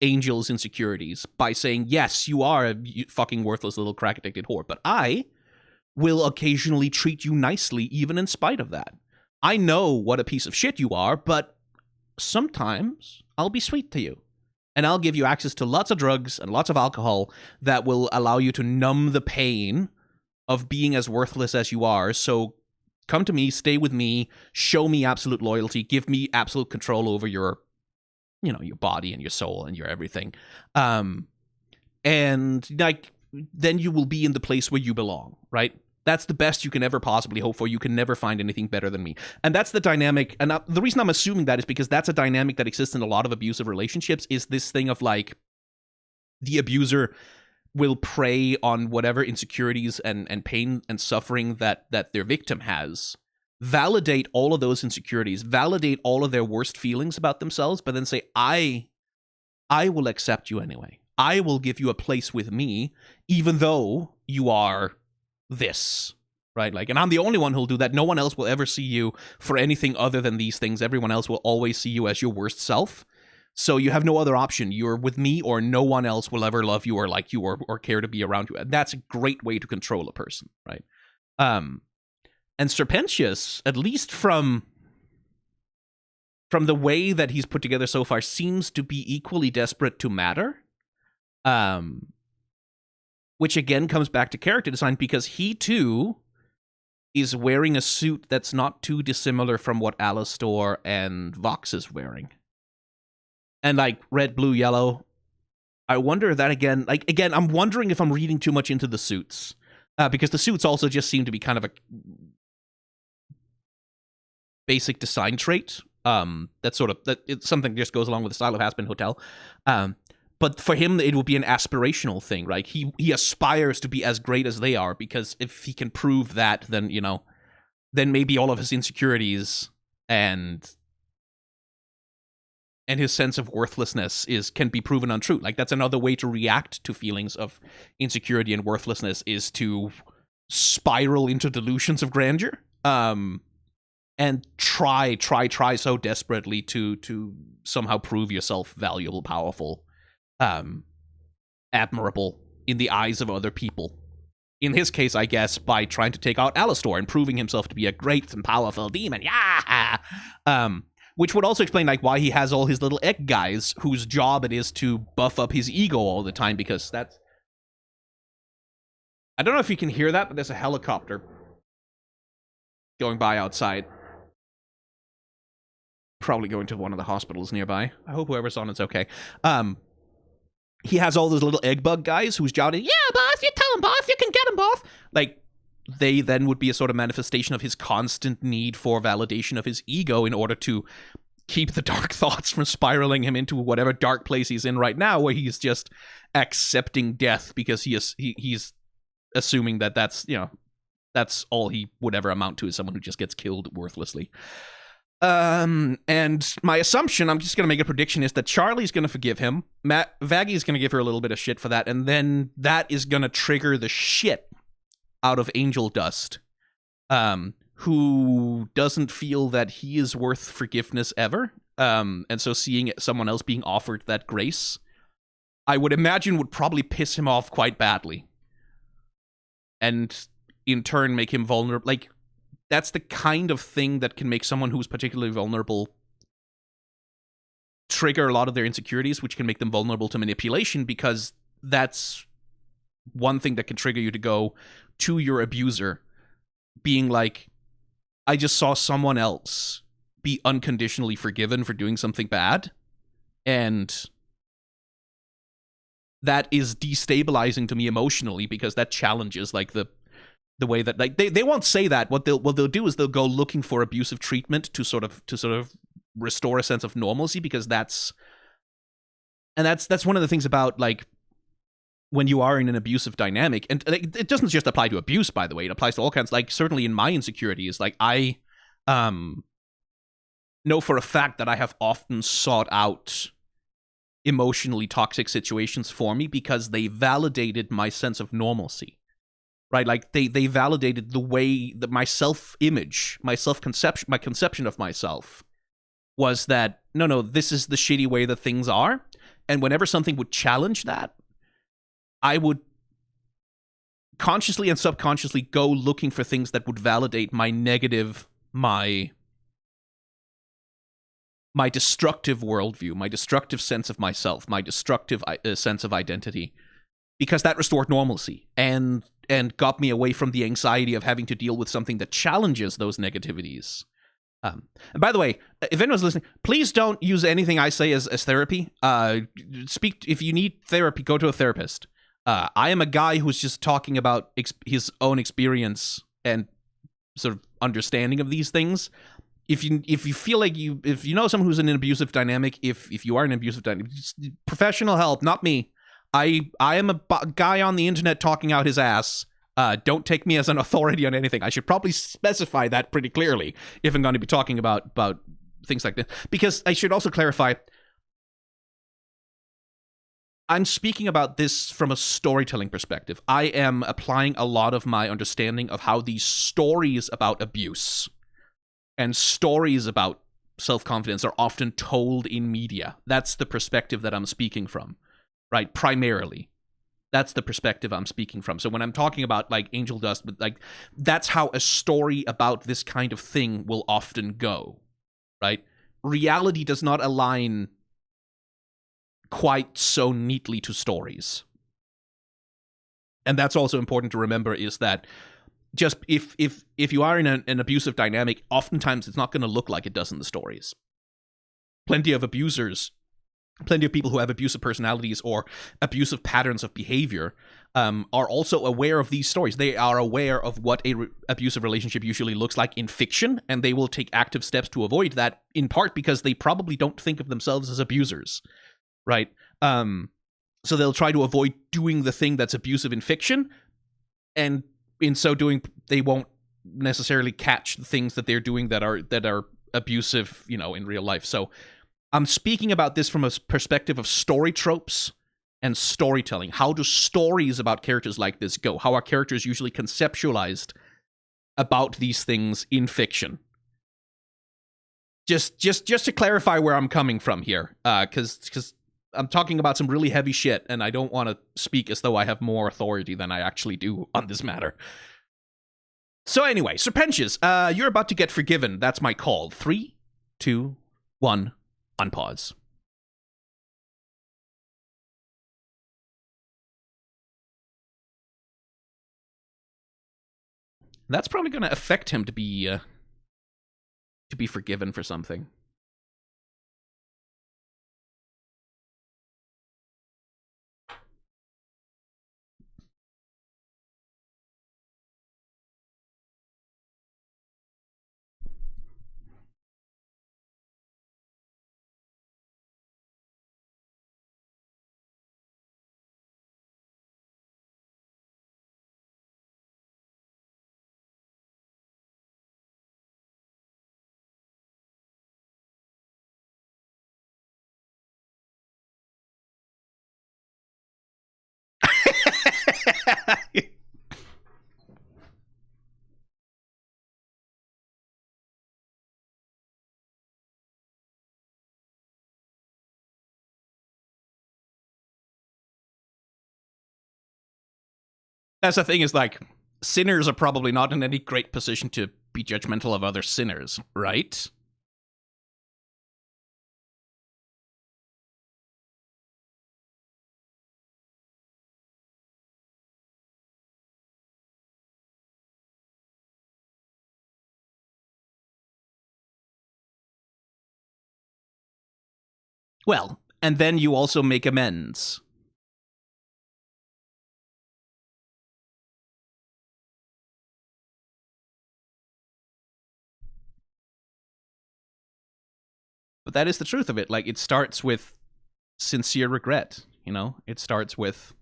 Angel's insecurities by saying, yes, you are a fucking worthless little crack addicted whore, but I will occasionally treat you nicely even in spite of that. I know what a piece of shit you are, but sometimes I'll be sweet to you. And I'll give you access to lots of drugs and lots of alcohol that will allow you to numb the pain of being as worthless as you are. So come to me, stay with me, show me absolute loyalty, give me absolute control over your, you know, your body and your soul and your everything. And like, then you will be in the place where you belong, right? That's the best you can ever possibly hope for. You can never find anything better than me. And that's the dynamic. And the reason I'm assuming that is because that's a dynamic that exists in a lot of abusive relationships, is this thing of like, the abuser will prey on whatever insecurities and pain and suffering that their victim has, validate all of those insecurities, validate all of their worst feelings about themselves, but then say, I will accept you anyway. I will give you a place with me, even though you are this, right? Like, and I'm the only one who'll do that. No one else will ever see you for anything other than these things. Everyone else will always see you as your worst self. So you have no other option. You're with me, or no one else will ever love you or like you or care to be around you. And that's a great way to control a person, right? And Serpentius, at least from the way that he's put together so far, seems to be equally desperate to matter. Which again comes back to character design, because he too is wearing a suit that's not too dissimilar from what Alastor and Vox is wearing. And like red, blue, yellow. I wonder that again, I'm wondering if I'm reading too much into the suits. Because the suits also just seem to be kind of a basic design trait. It's something that just goes along with the style of Hazbin Hotel. But for him, it will be an aspirational thing, right? He aspires to be as great as they are, because if he can prove that, then, you know, then maybe all of his insecurities and his sense of worthlessness can be proven untrue. Like, that's another way to react to feelings of insecurity and worthlessness, is to spiral into delusions of grandeur, and try so desperately to somehow prove yourself valuable, powerful, admirable in the eyes of other people. In his case, I guess, by trying to take out Alastor and proving himself to be a great and powerful demon. Yeah! Which would also explain, like, why he has all his little egg guys whose job it is to buff up his ego all the time, because that's... I don't know if you can hear that, but there's a helicopter going by outside. Probably going to one of the hospitals nearby. I hope whoever's on it's okay. He has all those little egg bug guys whose job is, yeah, boss, you tell him, boss, you can get him, boss. Like, they then would be a sort of manifestation of his constant need for validation of his ego in order to keep the dark thoughts from spiraling him into whatever dark place he's in right now, where he's just accepting death because he's assuming that that's, you know, that's all he would ever amount to, is someone who just gets killed worthlessly. And my assumption, I'm just going to make a prediction, is that Charlie's going to forgive him. Vaggy's going to give her a little bit of shit for that, and then that is going to trigger the shit out of Angel Dust, who doesn't feel that he is worth forgiveness ever. And so seeing someone else being offered that grace, I would imagine, would probably piss him off quite badly. And in turn make him vulnerable. Like, that's the kind of thing that can make someone who's particularly vulnerable trigger a lot of their insecurities, which can make them vulnerable to manipulation, because that's one thing that can trigger you to go to your abuser being like, I just saw someone else be unconditionally forgiven for doing something bad, and that is destabilizing to me emotionally, because that challenges like the way that, like, they won't say that. What they'll do is they'll go looking for abusive treatment to sort of restore a sense of normalcy, because that's one of the things about, like, when you are in an abusive dynamic, and it doesn't just apply to abuse, by the way, it applies to all kinds. Like, certainly in my insecurities, like, I know for a fact that I have often sought out emotionally toxic situations for me because they validated my sense of normalcy, right? Like, they validated the way that my self-image, my self-conception, my conception of myself was that, no, this is the shitty way that things are. And whenever something would challenge that, I would consciously and subconsciously go looking for things that would validate my negative, my destructive worldview, my destructive sense of myself, my destructive sense of identity, because that restored normalcy and got me away from the anxiety of having to deal with something that challenges those negativities. And by the way, if anyone's listening, please don't use anything I say as therapy. If you need therapy, go to a therapist. I am a guy who's just talking about his own experience and sort of understanding of these things. If you feel like if you know someone who's in an abusive dynamic, if you are in an abusive dynamic, professional help, not me. I am a guy on the internet talking out his ass. Don't take me as an authority on anything. I should probably specify that pretty clearly if I'm going to be talking about things like this. Because I should also clarify, I'm speaking about this from a storytelling perspective. I am applying a lot of my understanding of how these stories about abuse and stories about self-confidence are often told in media. That's the perspective that I'm speaking from, right? Primarily. That's the perspective I'm speaking from. So when I'm talking about, like, angel dust, but, like, that's how a story about this kind of thing will often go, right? Reality does not align quite so neatly to stories. And that's also important to remember, is that just if you are in an abusive dynamic, oftentimes it's not going to look like it does in the stories. Plenty of abusers, plenty of people who have abusive personalities or abusive patterns of behavior are also aware of these stories. They are aware of what a abusive relationship usually looks like in fiction, and they will take active steps to avoid that, in part because they probably don't think of themselves as abusers, right? So they'll try to avoid doing the thing that's abusive in fiction, and in so doing, they won't necessarily catch the things that they're doing that are abusive, in real life. So I'm speaking about this from a perspective of story tropes and storytelling. How do stories about characters like this go? How are characters usually conceptualized about these things in fiction? Just to clarify where I'm coming from here, because I'm talking about some really heavy shit, and I don't want to speak as though I have more authority than I actually do on this matter. So anyway, Serpentious, you're about to get forgiven. That's my call. 3, 2, 1, unpause. That's probably going to affect him to be forgiven for something. That's the thing, is like, sinners are probably not in any great position to be judgmental of other sinners, right? Well, and then you also make amends. But that is the truth of it. Like, it starts with sincere regret, you know? It starts with...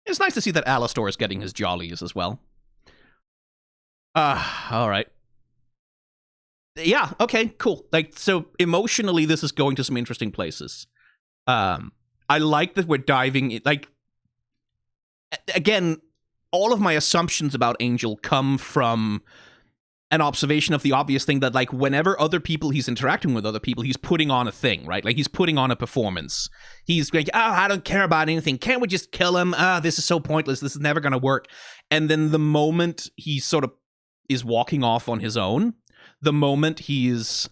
It's nice to see that Alastor is getting his jollies as well. All right. Yeah, okay, cool. Like, so emotionally, this is going to some interesting places. I like that we're diving... Like, again, all of my assumptions about Angel come from an observation of the obvious thing that, like, whenever other people, he's interacting with other people, he's putting on a thing, right? Like, he's putting on a performance. He's like, oh, I don't care about anything. Can't we just kill him? This is so pointless. This is never going to work. And then the moment he sort of is walking off on his own, the moment he's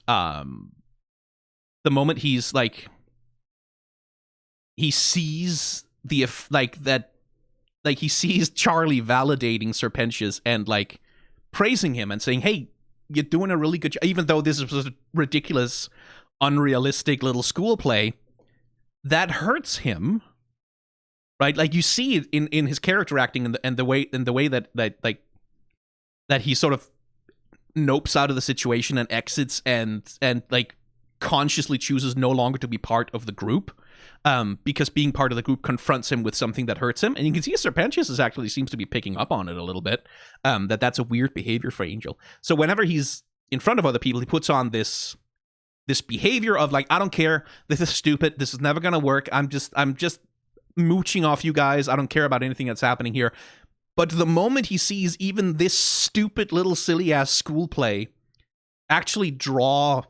like, he sees the, like, that, like, he sees Charlie validating Serpentius and, like, praising him and saying, hey, you're doing a really good job, even though this was a ridiculous, unrealistic little school play, that hurts him, right? Like, you see it in his character acting and the way that that he sort of nopes out of the situation and exits and like consciously chooses no longer to be part of the group, because being part of the group confronts him with something that hurts him. And you can see Serpentius actually seems to be picking up on it a little bit, that's a weird behavior for Angel. So whenever he's in front of other people, he puts on this behavior of, like, I don't care, this is stupid, this is never gonna work, I'm just mooching off you guys, I don't care about anything that's happening here. But the moment he sees even this stupid little silly-ass school play actually draw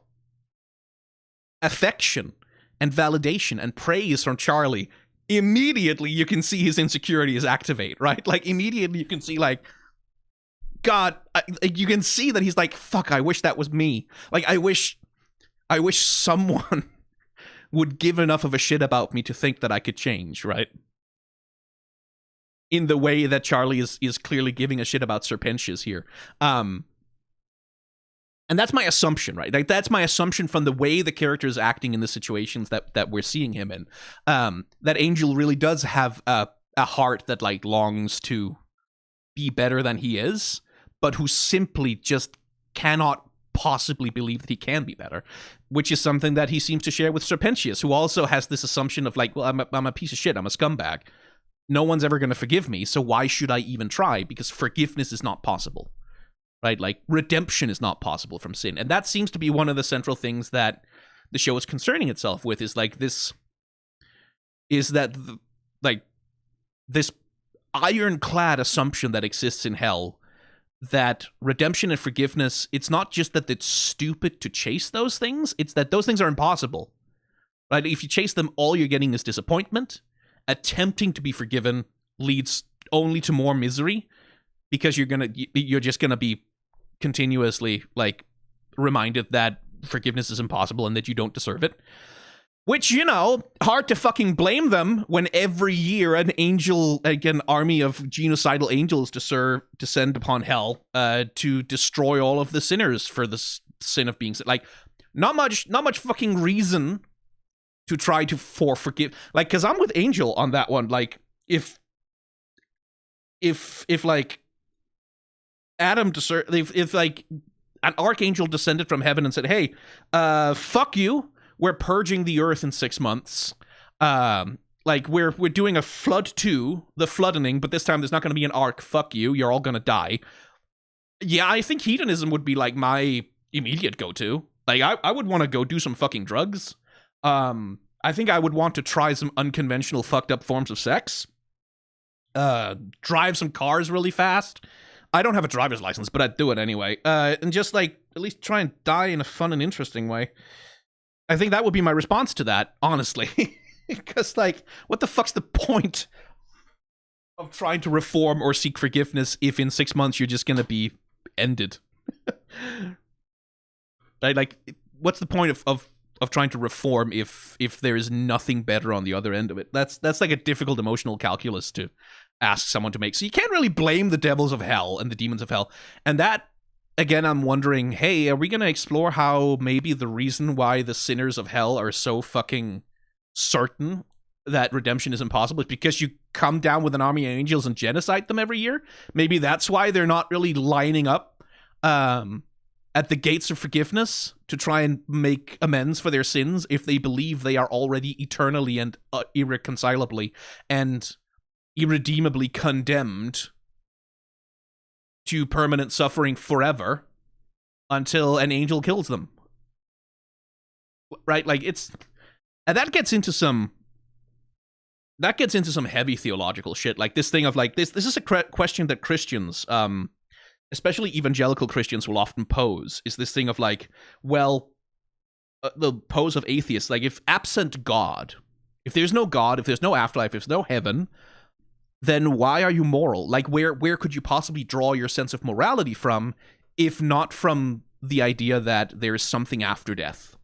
affection and validation and praise from Charlie, immediately you can see his insecurities activate, right? Like, immediately you can see, like, God, you can see that he's like, fuck, I wish that was me. Like, I wish someone would give enough of a shit about me to think that I could change, right? In the way that Charlie is clearly giving a shit about Serpentius here. And that's my assumption, right? Like, that's my assumption from the way the character is acting in the situations that we're seeing him in. That Angel really does have a heart that, like, longs to be better than he is, but who simply just cannot possibly believe that he can be better, which is something that he seems to share with Serpentius, who also has this assumption of, like, well, I'm a piece of shit, I'm a scumbag. No one's ever going to forgive me, so why should I even try? Because forgiveness is not possible, right? Like, redemption is not possible from sin. And that seems to be one of the central things that the show is concerning itself with, is, like, this... is that, like, this ironclad assumption that exists in hell that redemption and forgiveness, it's not just that it's stupid to chase those things, it's that those things are impossible, right? If you chase them, all you're getting is disappointment. Attempting to be forgiven leads only to more misery, because you're just gonna be continuously, like, reminded that forgiveness is impossible and that you don't deserve it. Which, you know, hard to fucking blame them when every year an angel, like, an army of genocidal angels descend upon hell to destroy all of the sinners for the sin of being, like, not much fucking reason to try to forgive, like, because I'm with Angel on that one. Like, if like Adam if like an archangel descended from heaven and said, hey, fuck you, we're purging the earth in 6 months, like, we're doing a flood 2, the flooding, but this time there's not going to be an ark, fuck you, you're all gonna die. Yeah, I think hedonism would be, like, my immediate go-to. Like, I would want to go do some fucking drugs. I think I would want to try some unconventional fucked up forms of sex. Drive some cars really fast. I don't have a driver's license, but I'd do it anyway. And just, like, at least try and die in a fun and interesting way. I think that would be my response to that, honestly. Because, like, what the fuck's the point of trying to reform or seek forgiveness if in 6 months you're just gonna be ended? Like, what's the point of trying to reform if there is nothing better on the other end of it? That's like a difficult emotional calculus to ask someone to make. So you can't really blame the devils of hell and the demons of hell. And that, again, I'm wondering, hey, are we going to explore how maybe the reason why the sinners of hell are so fucking certain that redemption is impossible is because you come down with an army of angels and genocide them every year? Maybe that's why they're not really lining up at the gates of forgiveness to try and make amends for their sins if they believe they are already eternally and irreconcilably and irredeemably condemned to permanent suffering forever until an angel kills them. Right? Like, it's... And that gets into some heavy theological shit. Like, this thing of, like, this is a question that Christians, especially evangelical Christians, will often pose, is this thing of, like, well, the pose of atheists, like, if absent God, if there's no God, if there's no afterlife, if there's no heaven, then why are you moral? Like, where could you possibly draw your sense of morality from, if not from the idea that there is something after death?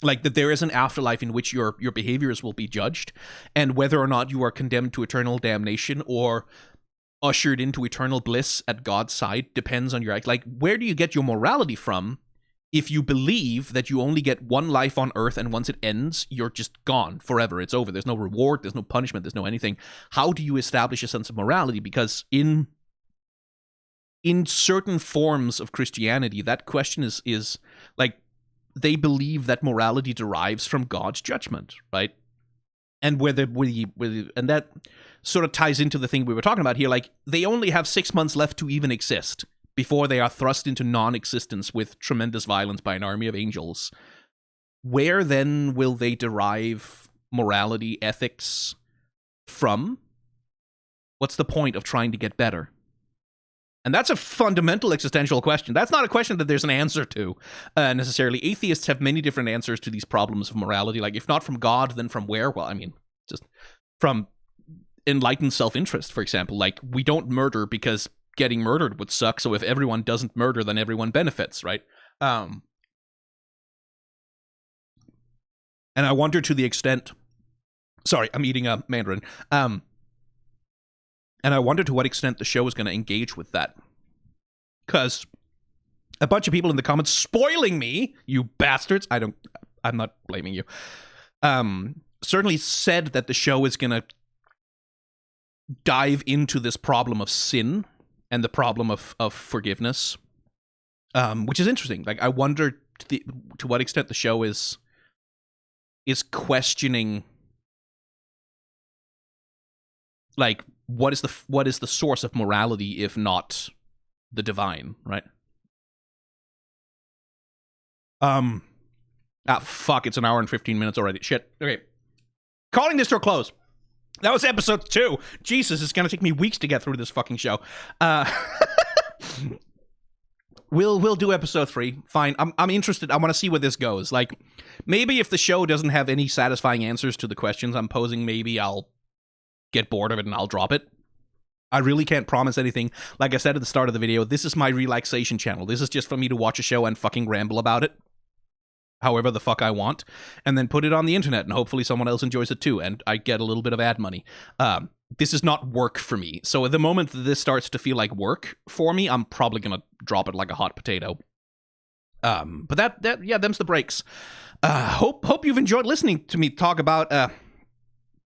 Like, that there is an afterlife in which your behaviors will be judged, and whether or not you are condemned to eternal damnation or ushered into eternal bliss at God's side depends on your act. Like, where do you get your morality from if you believe that you only get one life on earth and once it ends, you're just gone forever? It's over. There's no reward. There's no punishment. There's no anything. How do you establish a sense of morality? Because in certain forms of Christianity, that question is like, they believe that morality derives from God's judgment, right? And and that sort of ties into the thing we were talking about here. Like, they only have 6 months left to even exist before they are thrust into non-existence with tremendous violence by an army of angels. Where then will they derive morality, ethics from? What's the point of trying to get better? And that's a fundamental existential question. That's not a question that there's an answer to, necessarily. Atheists have many different answers to these problems of morality. Like, if not from God, then from where? Well, I mean, just from enlightened self-interest, for example. Like, we don't murder because getting murdered would suck, so if everyone doesn't murder, then everyone benefits, right? And I wonder to the extent... Sorry, I'm eating a mandarin. And I wonder to what extent the show is going to engage with that. Because a bunch of people in the comments spoiling me, you bastards, I'm not blaming you, certainly said that the show is going to dive into this problem of sin and the problem of forgiveness, which is interesting. Like, I wonder to what extent the show is questioning, like, what is the source of morality if not the divine, right? Fuck, it's an hour and 15 minutes already. Shit. Okay. Calling this to a close. That was episode 2. Jesus, it's gonna take me weeks to get through this fucking show. We'll do episode 3. Fine. I'm interested. I want to see where this goes. Like, maybe if the show doesn't have any satisfying answers to the questions I'm posing, maybe I'll get bored of it and I'll drop it. I really can't promise anything. Like I said at the start of the video, this is my relaxation channel. This is just for me to watch a show and fucking ramble about it however the fuck I want, and then put it on the internet, and hopefully someone else enjoys it too, and I get a little bit of ad money. This is not work for me. So at the moment that this starts to feel like work for me, I'm probably gonna drop it like a hot potato. But that yeah, them's the breaks. Hope you've enjoyed listening to me talk about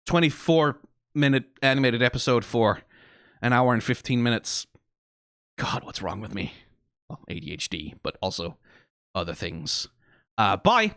24-minute animated episode for an hour and 15 minutes. God, what's wrong with me? Well, ADHD, but also other things. Bye.